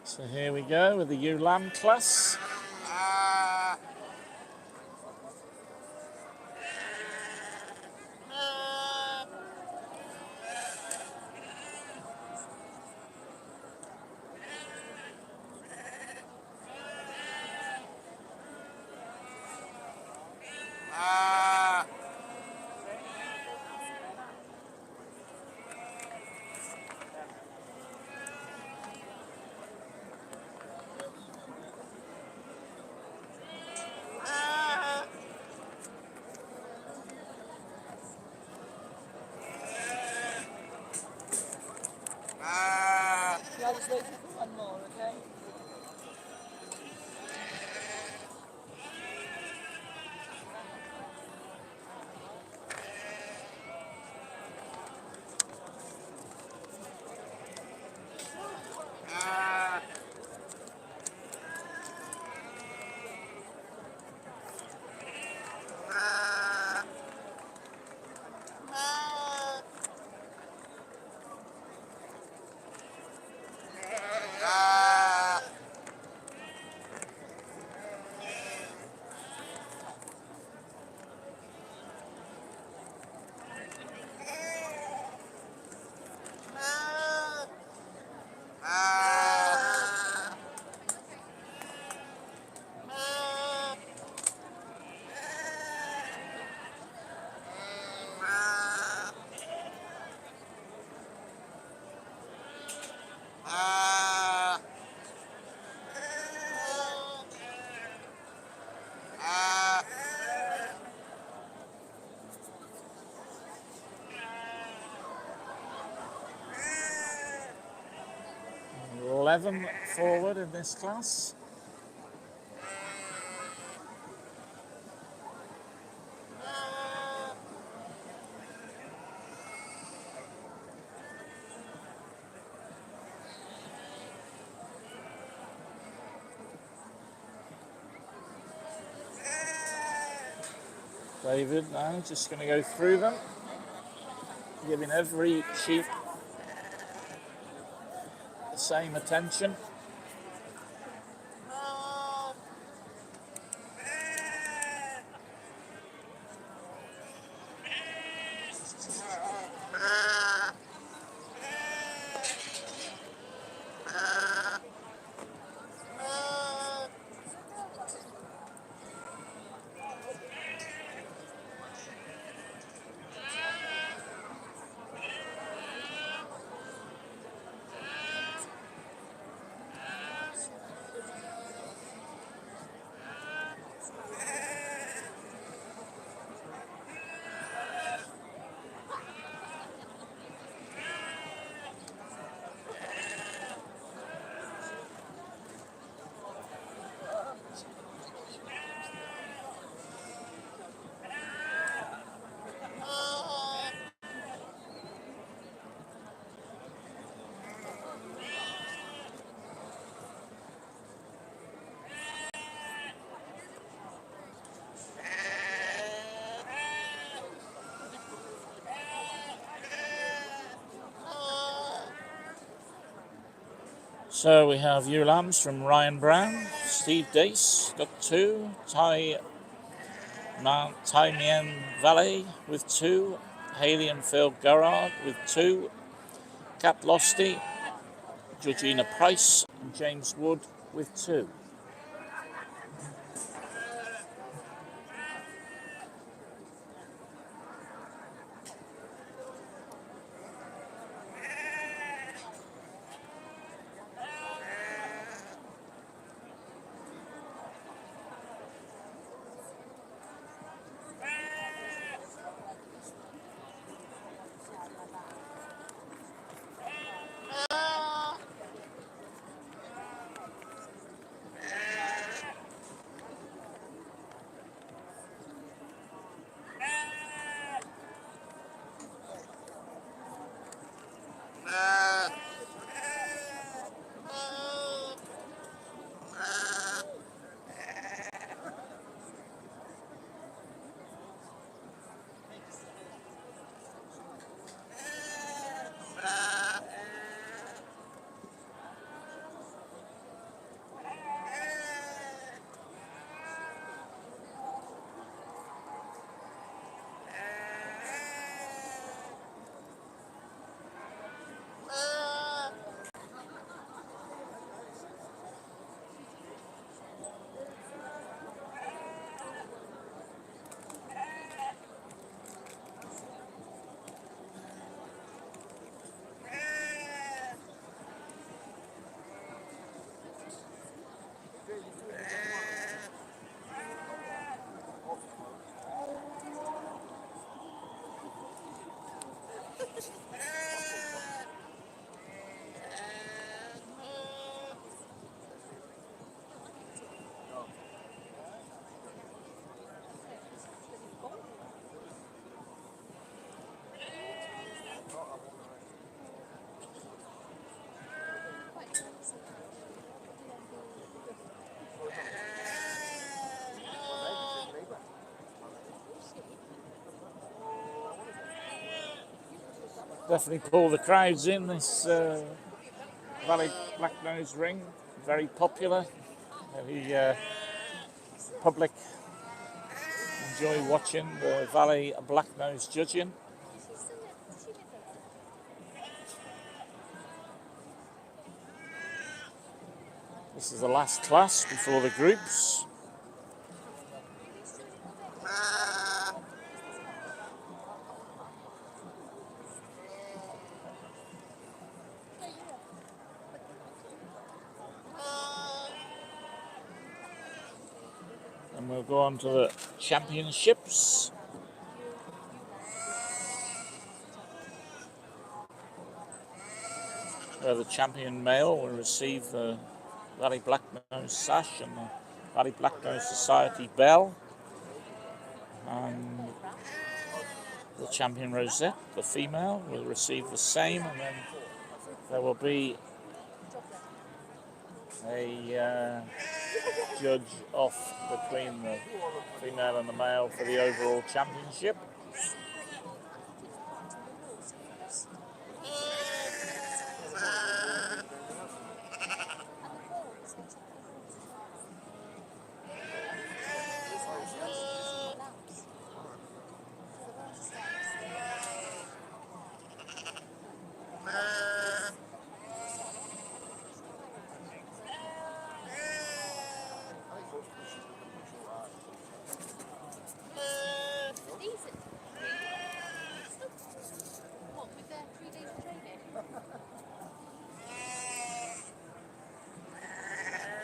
So here we go with the ewe lamb class. Yeah, just wait for one more, okay? Eleven forward in this class. David now just going to go through them, giving every sheep the same attention. So we have ewe lambs from Ryan Brown, Steve Dace got 2, Tai Mien Valais with 2, Haley and Phil Garrard with 2, Kat Losty, Georgina Price and James Wood with 2. Definitely pull the crowds in this Valais Blacknose ring. Very popular. The public enjoy watching the Valais Blacknose judging. This is the last class before the groups. And we'll go on to the championships. Where the champion male will receive the Valais Blacknose sash and the Valais Blacknose Society bell. And the champion rosette, the female, will receive the same, and then there will be a judge off between the female and the male for the overall championship.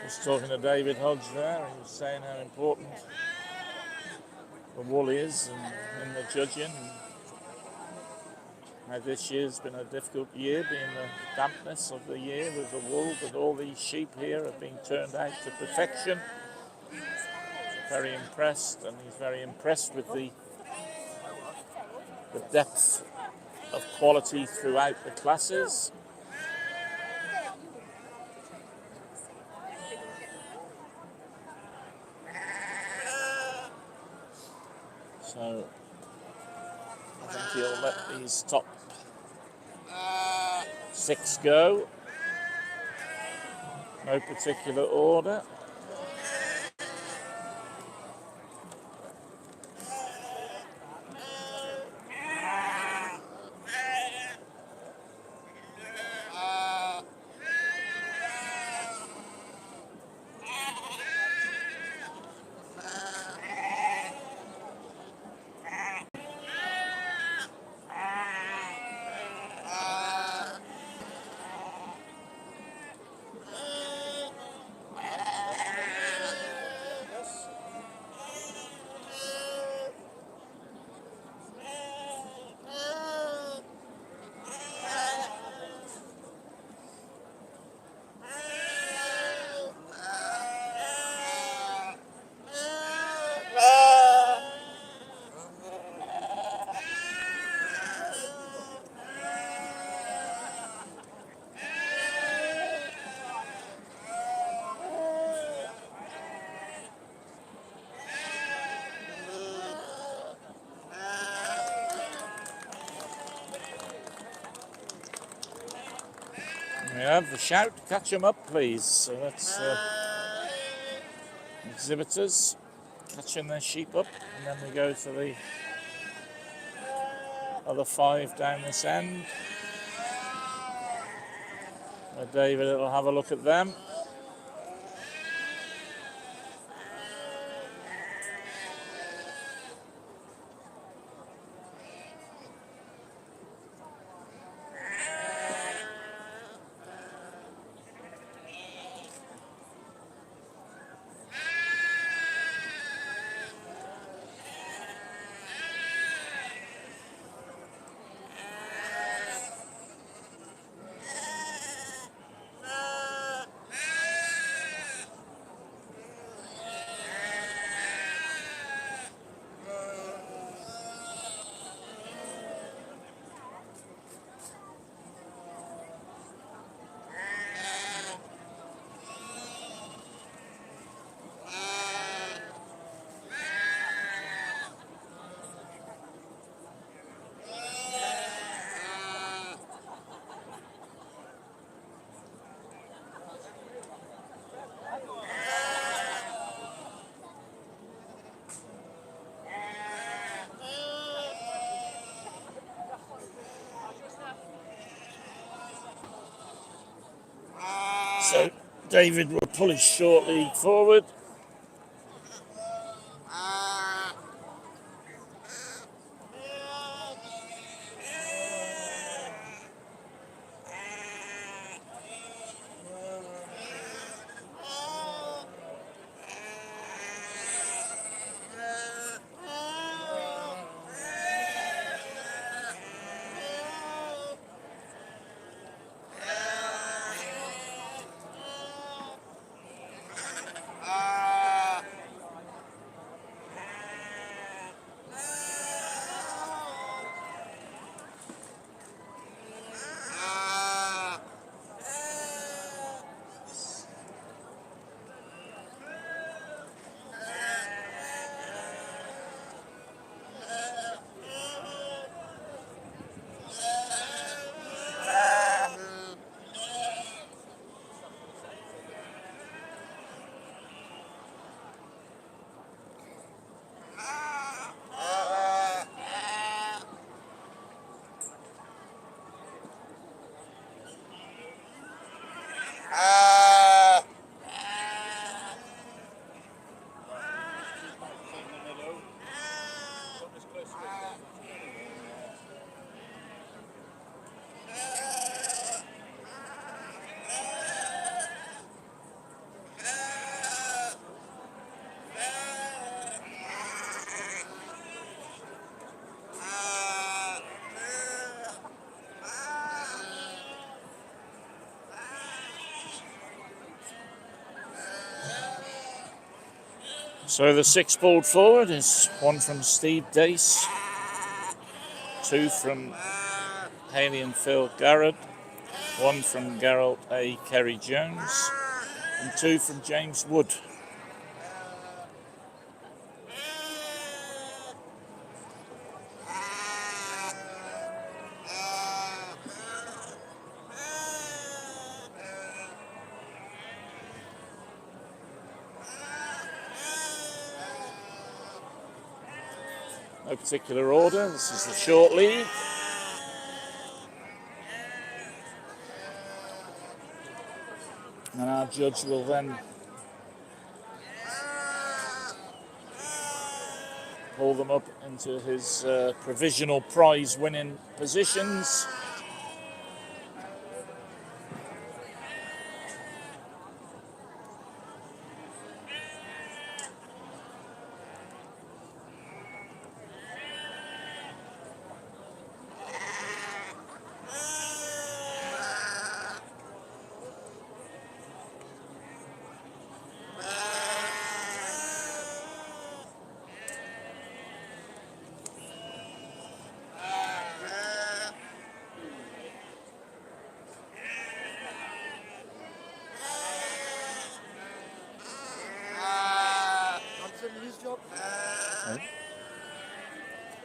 Just talking to David Hodge there, he was saying how important the wool is in the judging. Now this year's been a difficult year, being the dampness of the year with the wool, but all these sheep here have been turned out to perfection. Very impressed, and he's very impressed with the depth of quality throughout the classes. So I think he'll let these top 6 go. No particular order. We have the shout, catch 'em up, please. So that's exhibitors catching their sheep up, and then we go to the other 5 down this end. David will have a look at them. So David will pull his short lead forward. So the 6 pulled forward is 1 from Steve Dace, 2 from Haley and Phil Garrett, 1 from Gerald A. Kerry Jones, and 2 from James Wood. No particular order, this is the short lead. And our judge will then pull them up into his provisional prize winning positions.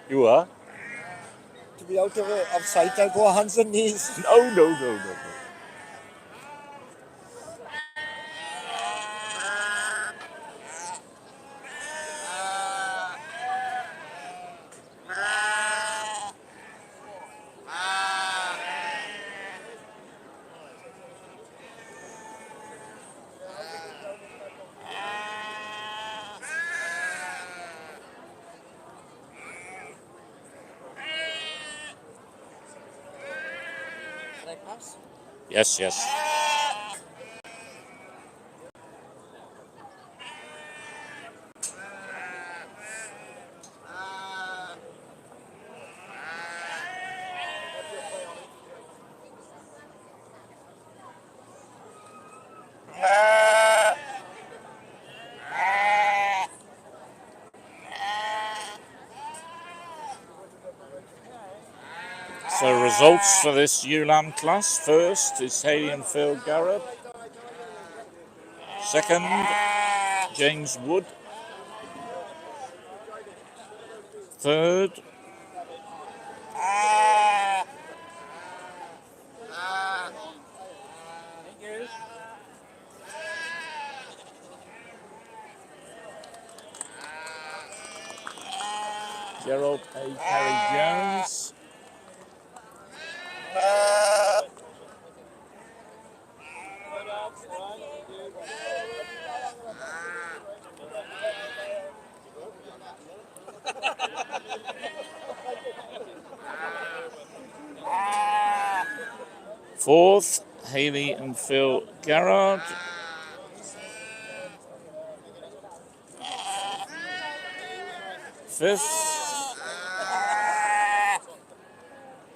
You are? To be out of sight, I'll go hands and knees. No. Yes, yes. So results for this Ulam class. First is Haley and Phil Garrett. Second, James Wood. Third, Gerald A. Perry Jones. Fourth, Haley and Phil Garrard. Fifth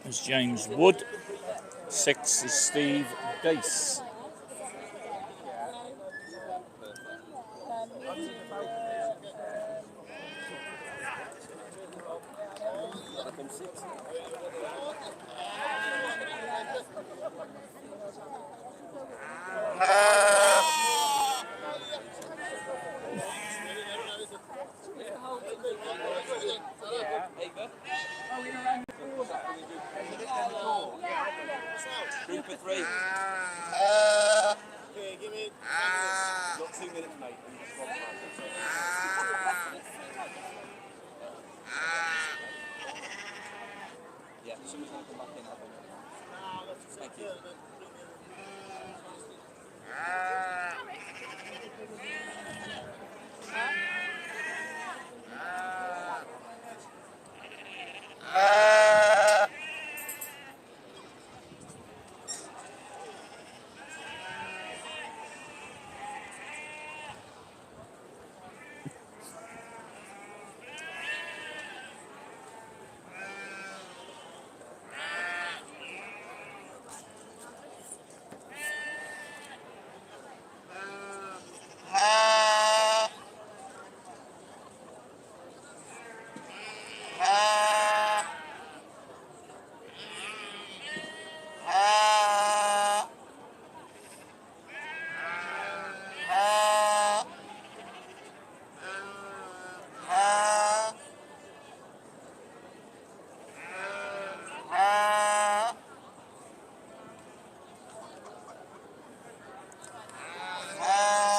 is James Wood. Sixth is Steve Dace. Group of three. Okay, give me. Got 2 minutes, mate. Yeah, someone's going to come back in. Thank you.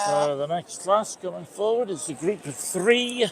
So the next class coming forward is the group of three.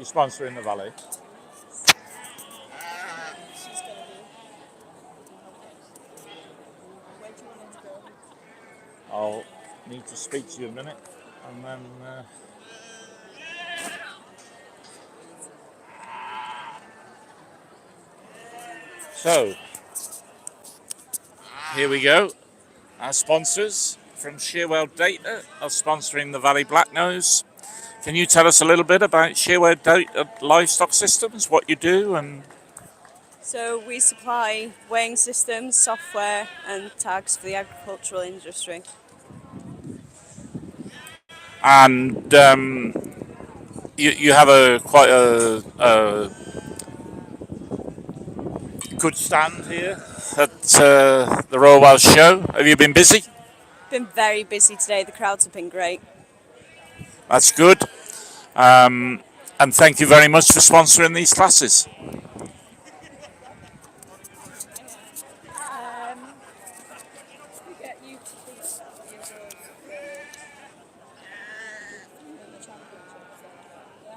You're sponsoring the Valais. She's gonna be. Where do you want her to go? I'll need to speak to you a minute, and then. So, here we go. Our sponsors from Shearwell Data are sponsoring the Valais Blacknose. Can you tell us a little bit about Shearwell Data Livestock Systems, what you do, and So we supply weighing systems, software, and tags for the agricultural industry. you have a quite a good stand here at the Royal Welsh Show. Have you been busy? Been very busy today. The crowds have been great. That's good. And thank you very much for sponsoring these classes. We get you to think about the awards for the championships. Yeah.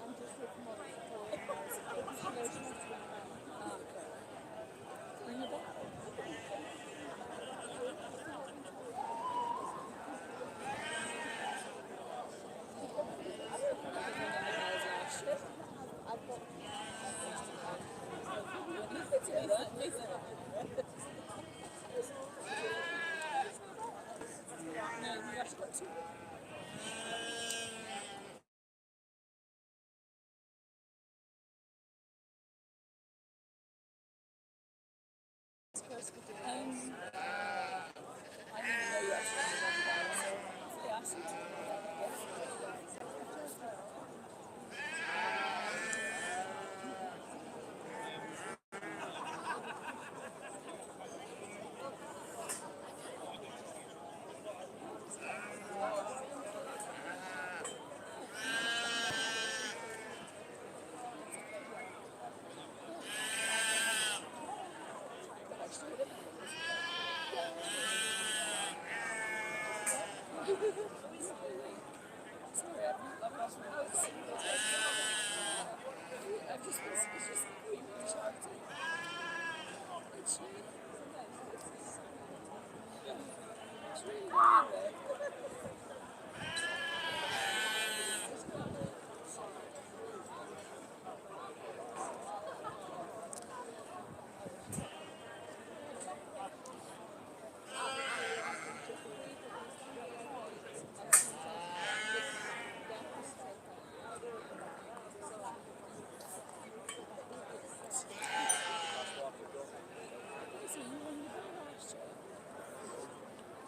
I'm just looking more Bring it back.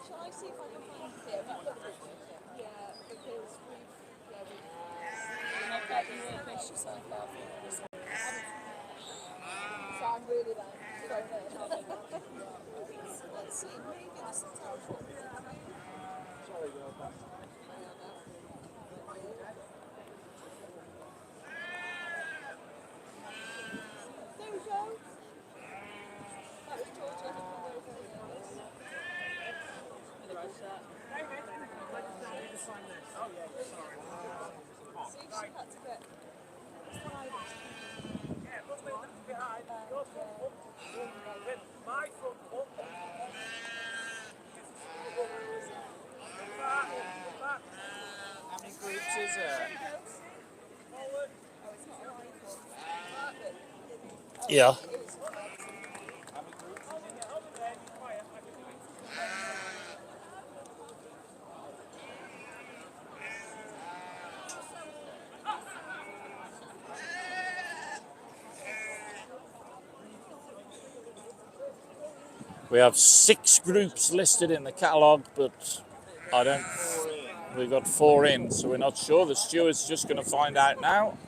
Shall I see if I can find it? We've got the picture. Yeah, because we've not got you a fish yourself out for this one. So I'm really like, let's see, maybe this will tell us what we're doing. There we go. That was Georgia. How many groups is there? Yeah. We have 6 groups listed in the catalogue, but I don't. We've got 4 in, so we're not sure. The steward's just going to find out now.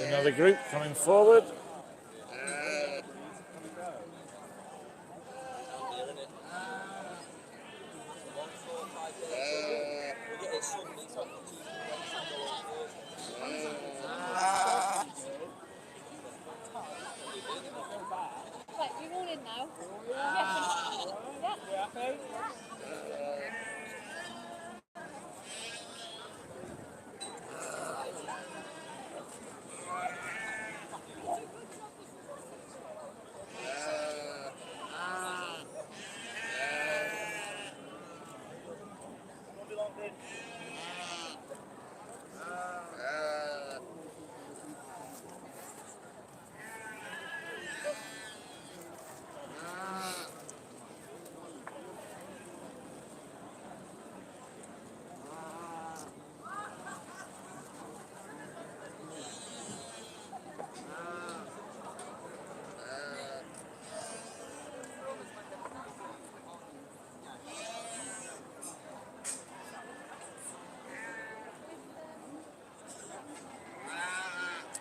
Another group coming forward. Right, you're all in now. Yeah.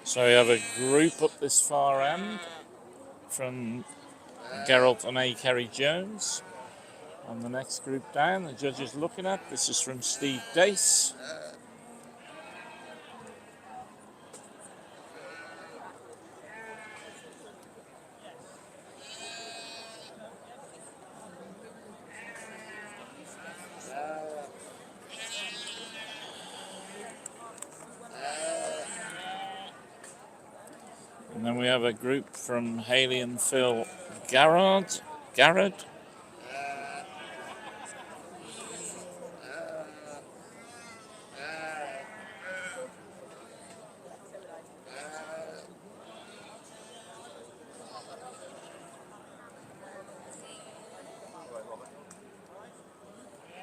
So we have a group up this far end from Geralt and A. Kerry Jones. And the next group down, the judge is looking at, this is from Steve Dace. And then we have a group from Haley and Phil Garrard.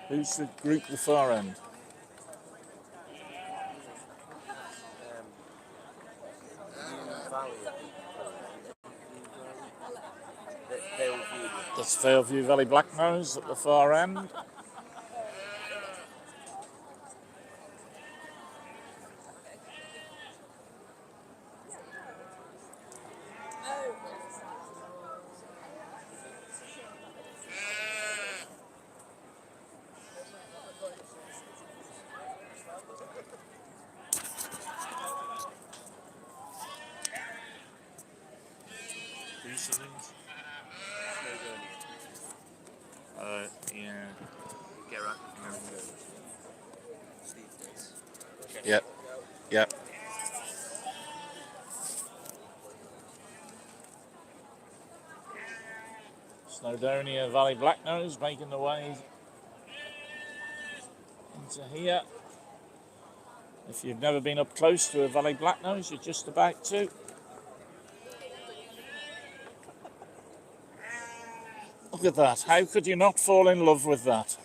Who's the group at the far end? That's Fairview Valais Blacknose at the far end. Yeah. Yep. Yep. Snowdonia Valais Blacknose making the way into here. If you've never been up close to a Valais Blacknose, you're just about to. Look at that. How could you not fall in love with that?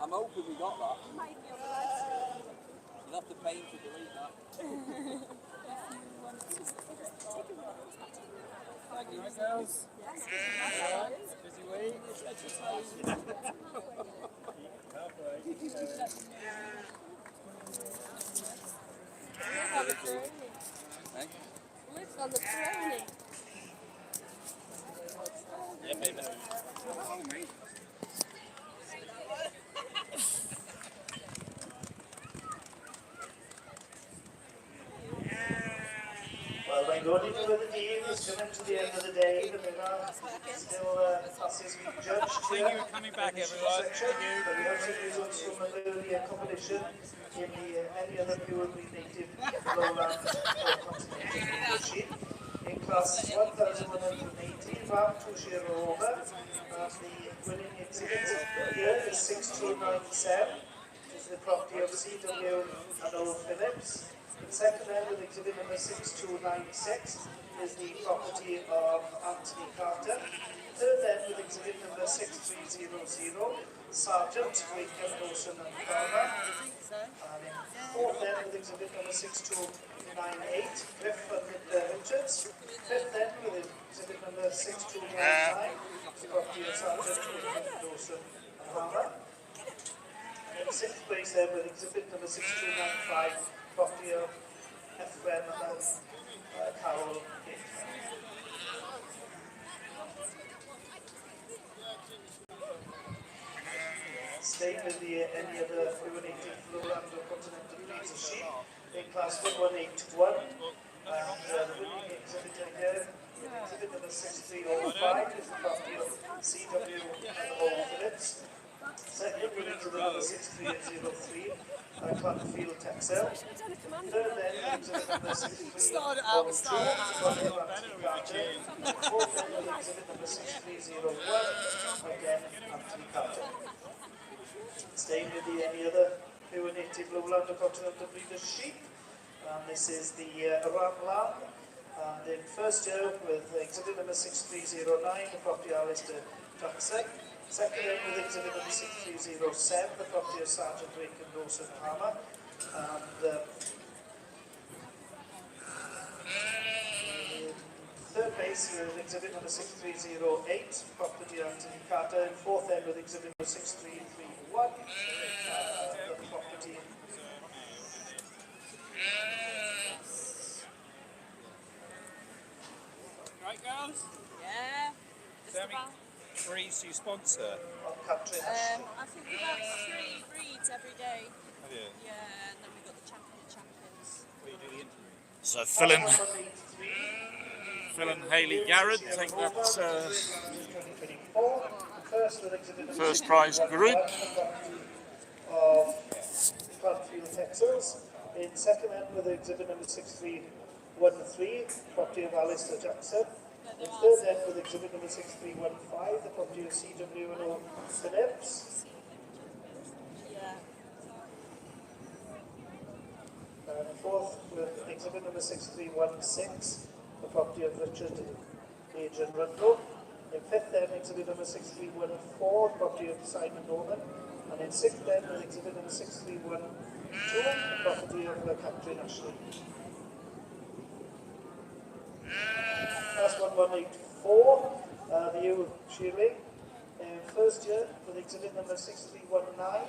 I'm hoping we got that. You'll have to pay him to delete that. Thank you, girls. Busy week. lives on the pony. Yeah, baby. Well, my good evening with the team is coming to the end of the day, but there are still classes being judged here. Thank you for coming back, everyone. Section, but we have some results from an earlier competition in the any other pure breed native lowland or continental breed sheep. In class 1180, round 2 share over, and the winning exhibit here is 6297, which is the property of CW and O. Phillips. The second end with exhibit number 6296 is the property of Anthony Carter. Third end with exhibit number 6300, Sergeant Wakem Dawson and Palmer. And in fourth end with exhibit number 6298, Griff and Richards. Fifth end with exhibit number 6299, the property of Sergeant Wakem Dawson and Palmer. In sixth place then with exhibit number 6295, property of Ephraim and Carol Gateman. Staying with any other pure native lowland or continental breeds of sheep in class 1181, and the winning exhibit here, exhibit number 6305 is the property of CW and O. Phillips. Second winning to the number 6303, Clanfield Texel. Third then exhibit number 6302, property of Anthony Carter. Fourth then exhibit number 6301, again Anthony Carter. Staying with the any other pure native lowland or continental breed of sheep, and this is the Aram Lamb. And in first year with exhibit number 6309, the property of Alistair Jackson. Second year with exhibit number 6307, the property of Sergeant Wakem Dawson Palmer. And third base with exhibit number 6308, property of Anthony Carter. And fourth end with exhibit number 6331, the property. Right, girls? Yeah. Just Sammy, about. breeds you sponsor? Of country. I think we have 3 breeds every day. Have you? Yeah, and then we've got the champions. Will you do the interview? So Phil and Hayley Garrett take that first prize group. Of Clanfield, Texas. In second end with exhibit number 6313, property of Alistair Jackson. In third end with exhibit number 6315, the property of CW and O. Phillips. Yeah. And fourth with exhibit number 6316, the property of Richard Adrian Rundle. In fifth end, exhibit number 6314, property of Simon Norman. And in sixth end, with exhibit number 6312, the property of Catherine Ashley. Class 1184, View Shearing. In first year, with exhibit number 6319.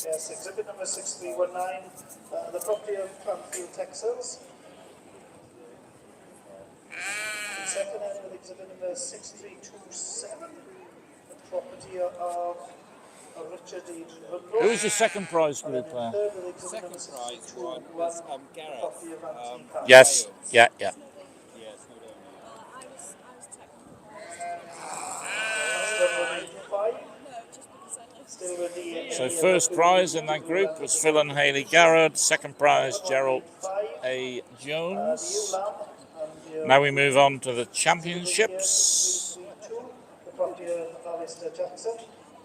Yes, exhibit number 6319, the property of Clanfield, Texas. In second end with exhibit number 6327, the property of Richard Adrian Rundle. Who's the second prize group And there? third with exhibit number Second prize 6221, one was the Gareth. property of Anthony Carter. Yes, yeah. Yes, no doubt. I was technical. Class 1185. No, just because I know. Still with the So first prize in that group was Phil and Hayley Garrett. Second prize Gerald A. Jones. Now we move on to the championships. The property of Alistair Jackson.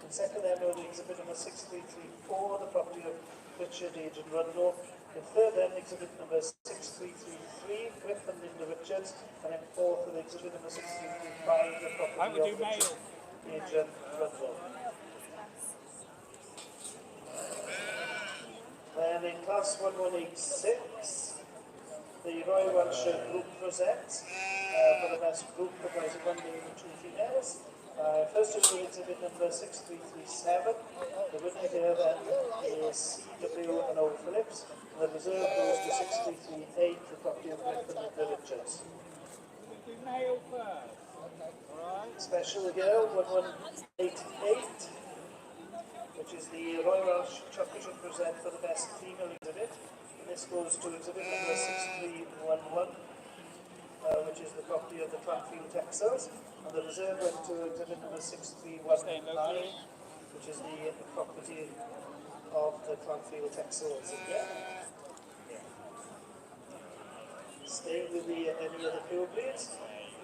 In second end with exhibit number 6334, the property of Richard Adrian Rundle. In third end, exhibit number 6333, Griff and Linda Richards. And in fourth with exhibit number 6335, the I property would of do male. Adrian Rundle. Then in class 1186, the Royal Welsh Show group presents for the best group comprising 1 male and 2 females. First year with exhibit number 6337. The winner here then is CW&O Phillips. The reserve goes to 6338, the property of Griffin and Richards. Special here, 1188, which is the Royal Welsh Chocolate Present for the best female exhibit. And this goes to exhibit number 6311, which is the property of the Clanfield Texels. And the reserve went to exhibit number 6319, which is the property of the Clanfield Texels. Staying with the any other pure breeds,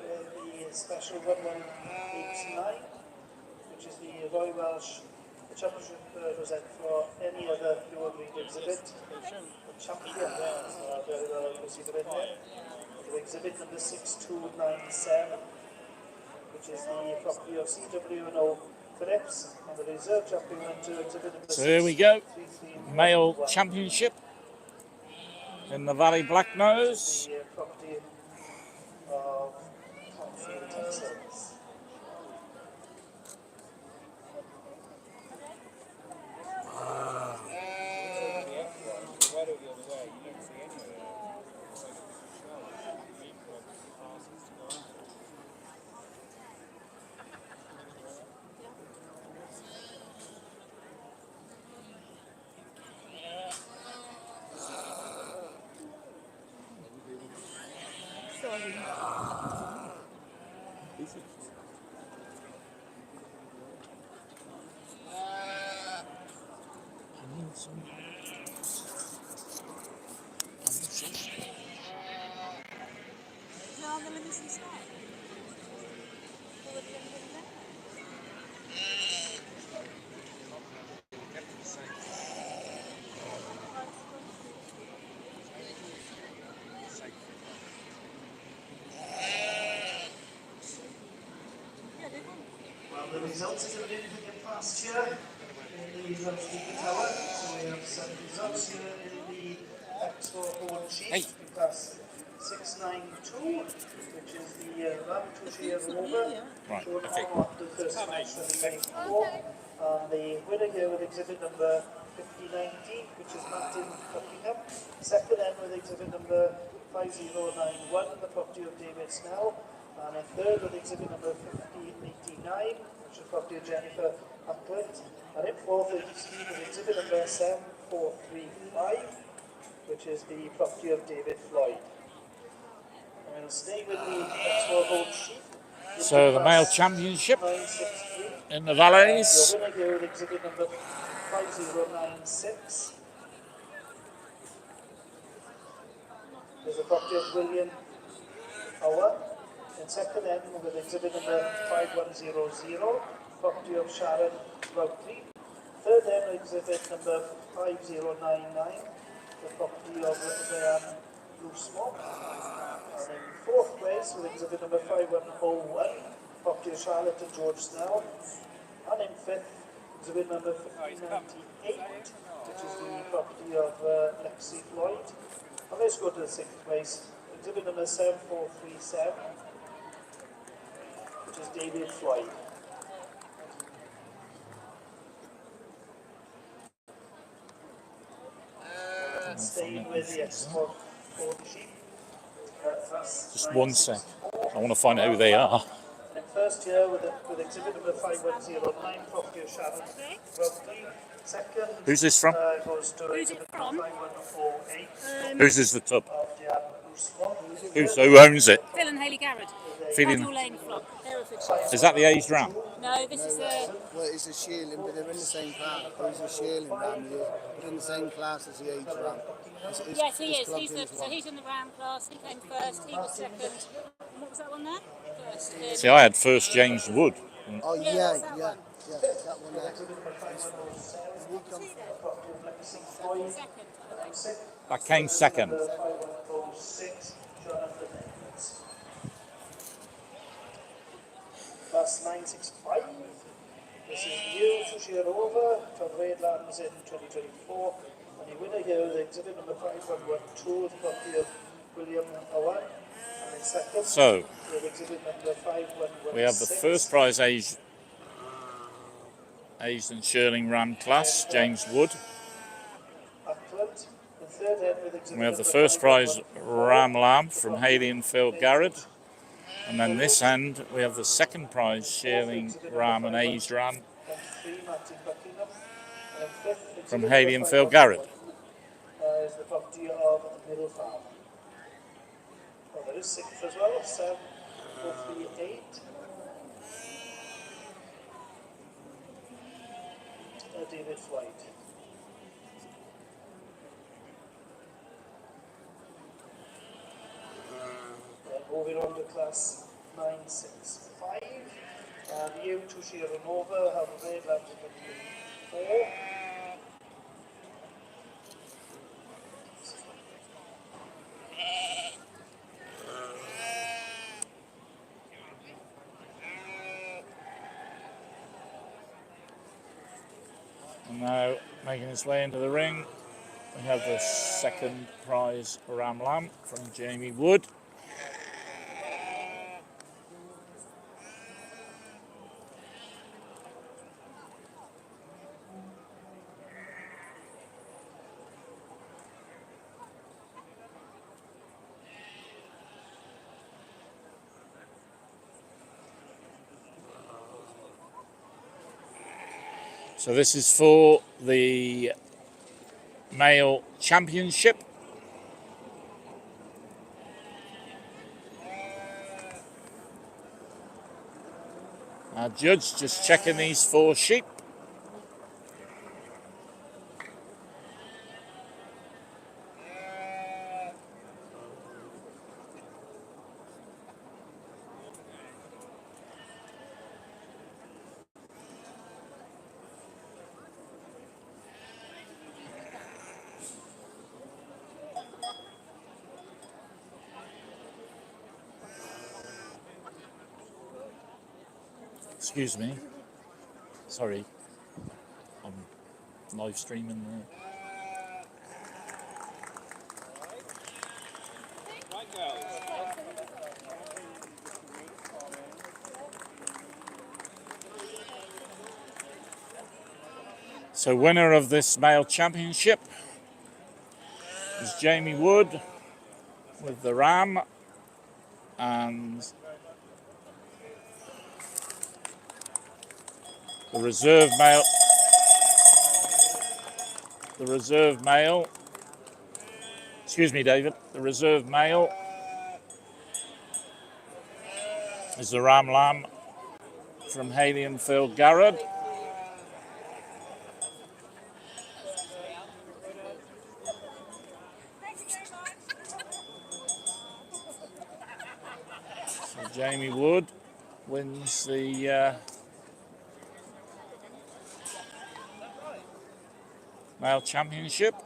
the special 1189, which is the Royal Welsh Championship present for any other pure breed exhibit. The champion, very well considered in there. The exhibit number 6297, which is the property of CW&O Phillips, and the reserve champion went to exhibit number So here we go, male championship in the Valais Blacknose. the property of Clanfield Texels. Well, the results are going to get past here in the Loudspeaker Tower. So we have some results here in the Expo Horn Sheet. In class 692, which is the Ramptonshire Rover. Right, Short okay. form after the first match 2024. The winner here with exhibit number 5090, which is Martin Buckingham. Second then with exhibit number 5091, the property of David Snell. And in third with exhibit number 5089, which is property of Jennifer Ackland. And in fourth with exhibit number 7435, which is the property of David Floyd. And we'll stay with the Expo Gold Sheep. So the male championship 963. in the Valais. Your winner here with exhibit number 5096. There's a property of William Howard. And second then with exhibit number 5100, property of Sharon Routley. Third then exhibit number 5099, the property of Diane Loosmore. And in fourth place with exhibit number 5101, property of Charlotte and George Snell. And in fifth, exhibit number 5098, which is the property of Lexi Floyd. And let's go to the sixth place, exhibit number 7437, which is David Floyd. Staying with the Expo Gold Sheep. Just one sec. I want to find out who they are. And first here with exhibit number 5109, property of Sharon Routley. Second Who's this from? goes to exhibit number 5148 Whose is the tub? of Diane Loosmore. Who owns it? Phil and Hayley Garrett. Feeding. Cadwell Lane flock. Herefordshire. Is that the aged ram? No, this is the. Well, it's a shearling, but they're in the same class. There's a shearling ram here, but in the same class as the age ram. Yes, he is. He's in the round class. He came first. He was second. And what was that one there? First. See, I had first James Wood. Oh, yeah, that one there. Second. That came second. 5106, Jonathan Edwards. Class 965. This is new to share over from Redlands in 2024. And the winner here is exhibit number 5112, the property of William Howard. And in second. So, We have exhibit number 5116. we have the first prize aged and shearling ram class, James Wood. Auckland. The third end with exhibit We have the number first prize 5114. ram lamb from Haley and Phil Garrett. And then this end, we have the second prize shearling ram and aged ram And 3 Martin Buckingham. And fifth exhibit from number Haley and Phil Garrett. 511, is the property of Middle Farm. Oh, there is sixth as well, 7438. David Floyd. Moving on to class 965. The U2 Sierra Nova have a red lambs at 4. And now, making his way into the ring, we have the second prize ram lamb from Jamie Wood. So this is for the male championship. Our judge just checking these 4 sheep. Excuse me. Sorry. I'm live streaming there. Right, girls. So winner of this male championship is Jamie Wood with the ram, and the reserve male, excuse me David, the reserve male is the ram lamb from Haley and Phil Garrett. So Jamie Wood wins the male championship.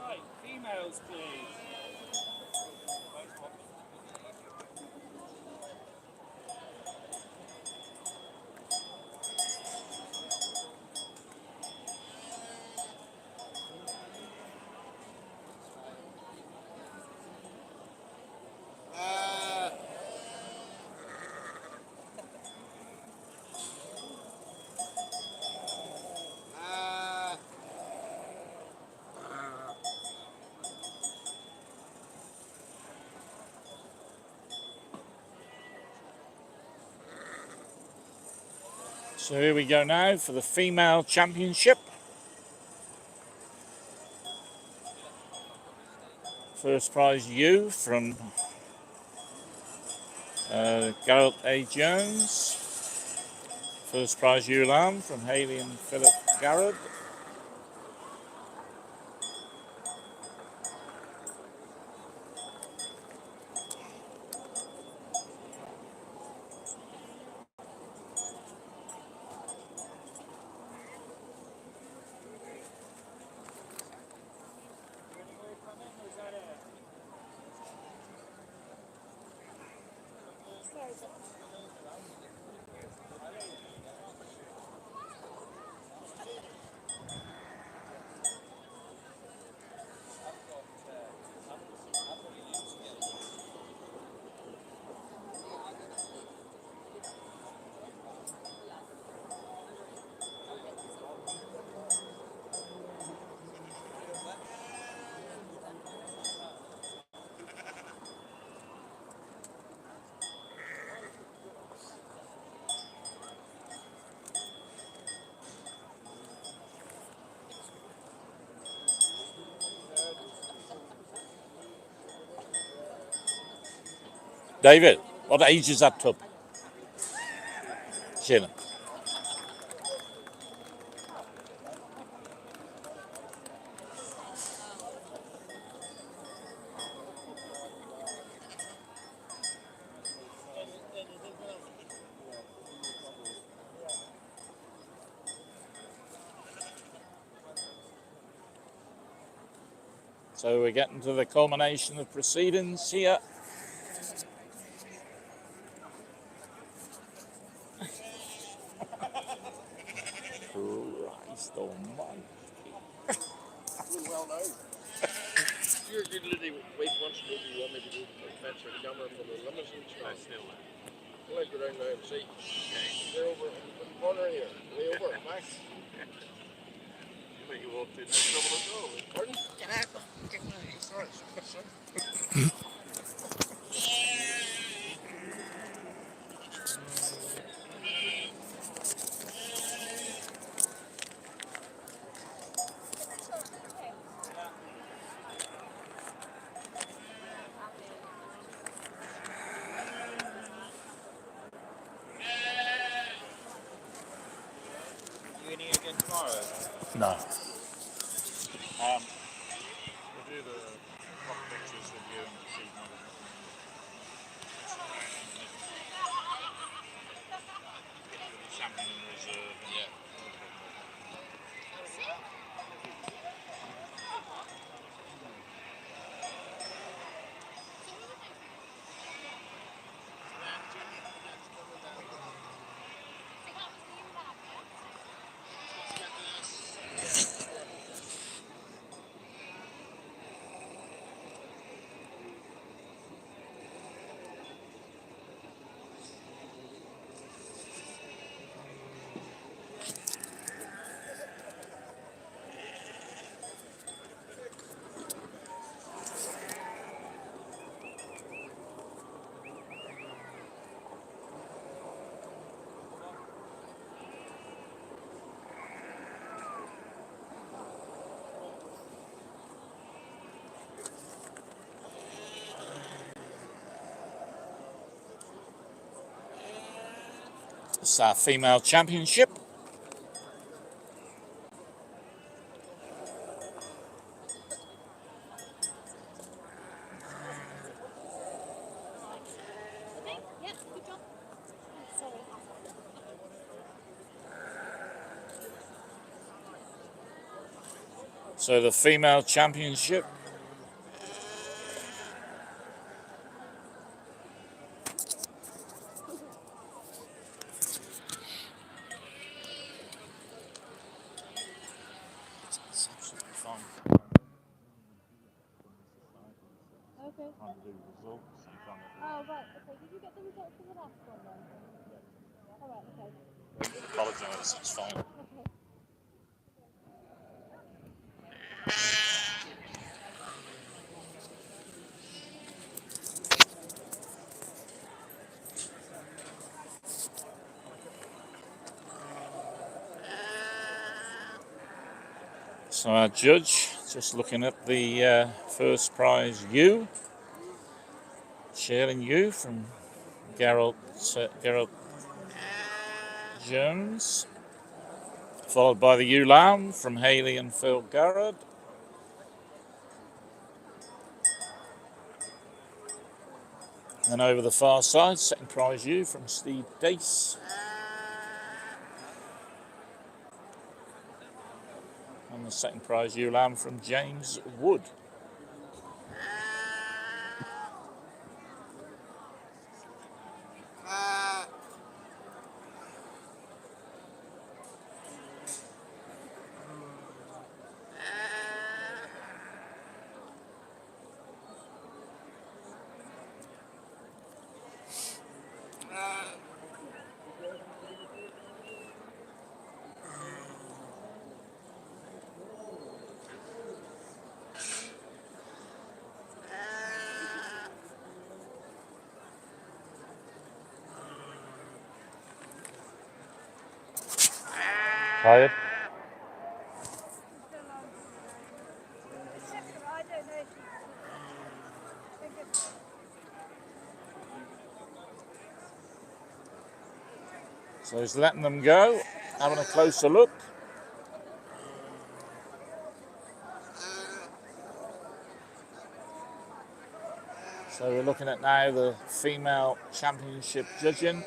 Right, females, please. So here we go now for the female championship. First prize ewe from Garrett A. Jones. First prize ewe lamb from Haley and Philip Garrett. David, what age is that tub? Shannon. So we're getting to the culmination of proceedings here. Christ almighty. Well known. You're a good little wait once maybe you want me to go to the fence or the camera from the limousine stand. Still there. I'll go down now and see. Okay. They're over in the corner here. Way over, Max. You think you walked in next trouble at all? Pardon? Get out. Get out. Sorry. You in here again tomorrow? No. We'll do the proper pictures with you and the season. Champion in reserve. Yeah. It's our female championship. Yeah, good job. Sorry. So the female championship. It's absolutely fine. Okay. Trying to do results and trying to Oh, right. Okay. Did you get the results from the last one then? All right. Okay. apologise, it's fine. Okay. So our judge just looking at the first prize ewe, Shearling ewe from Gerald Jones, followed by the ewe lamb from Hayley and Phil Garrett. Then over the far side, second prize ewe from Steve Dace. And the second prize ewe lamb from James Wood. Tired? So he's letting them go, having a closer look. So we're looking at now the female championship judging.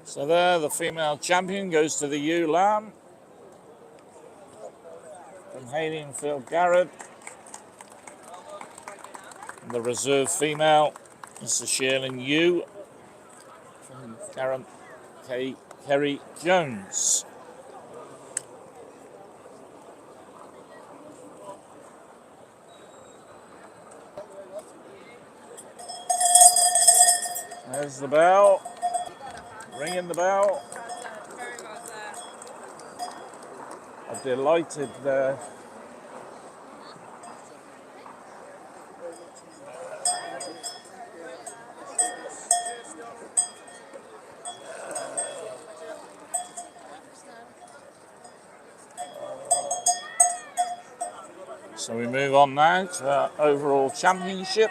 So there, the female champion goes to the ewe lamb from Hayley and Phil Garrett. And the reserve female is the Shearling ewe from Kerry Jones. There's the bell, ringing the bell. A delighted so we move on now to our overall championship.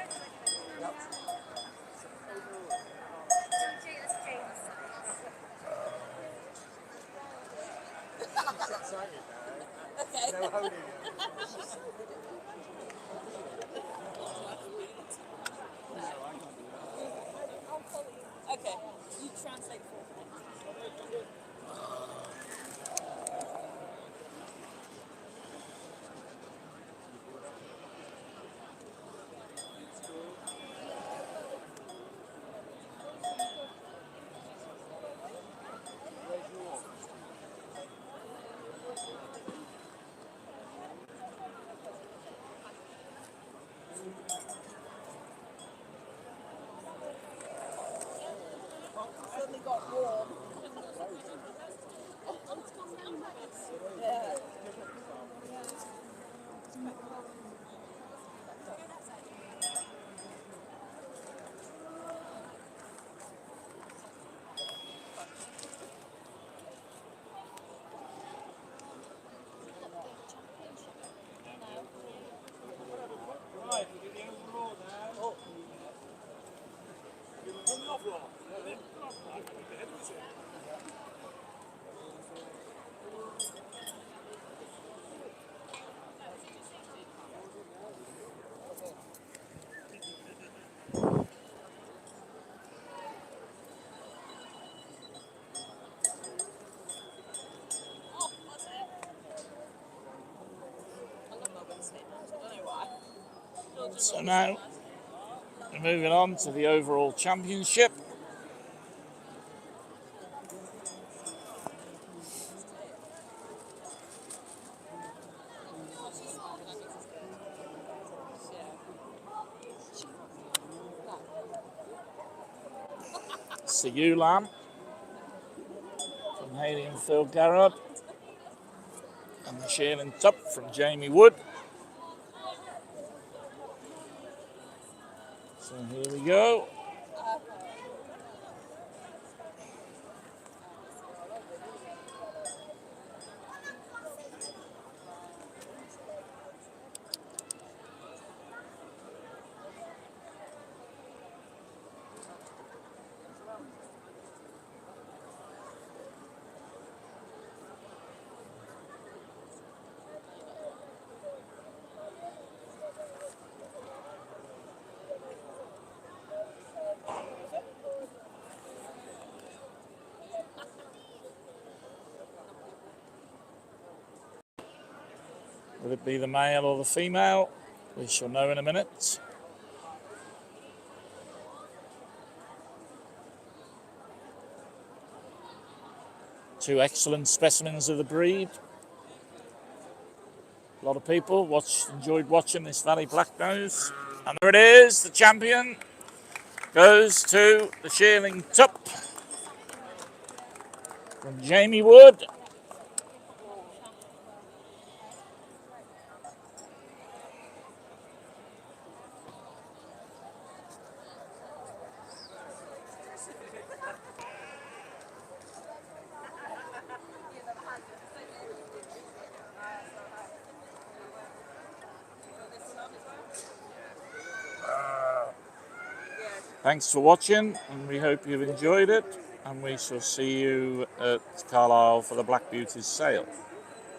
Okay, you translate for me. So now we're moving on to the overall championship. See Lamb from Haley and Phil Garrod, and the Shearling Top from Jamie Wood. So here we go. Will it be the male or the female? We shall know in a minute. Two excellent specimens of the breed. A lot of people enjoyed watching this Valais Blacknose. And there it is, the champion goes to the Shearling Top from Jamie Wood. Thanks for watching, and we hope you've enjoyed it, and we shall see you at Carlisle for the Black Beauty's sale.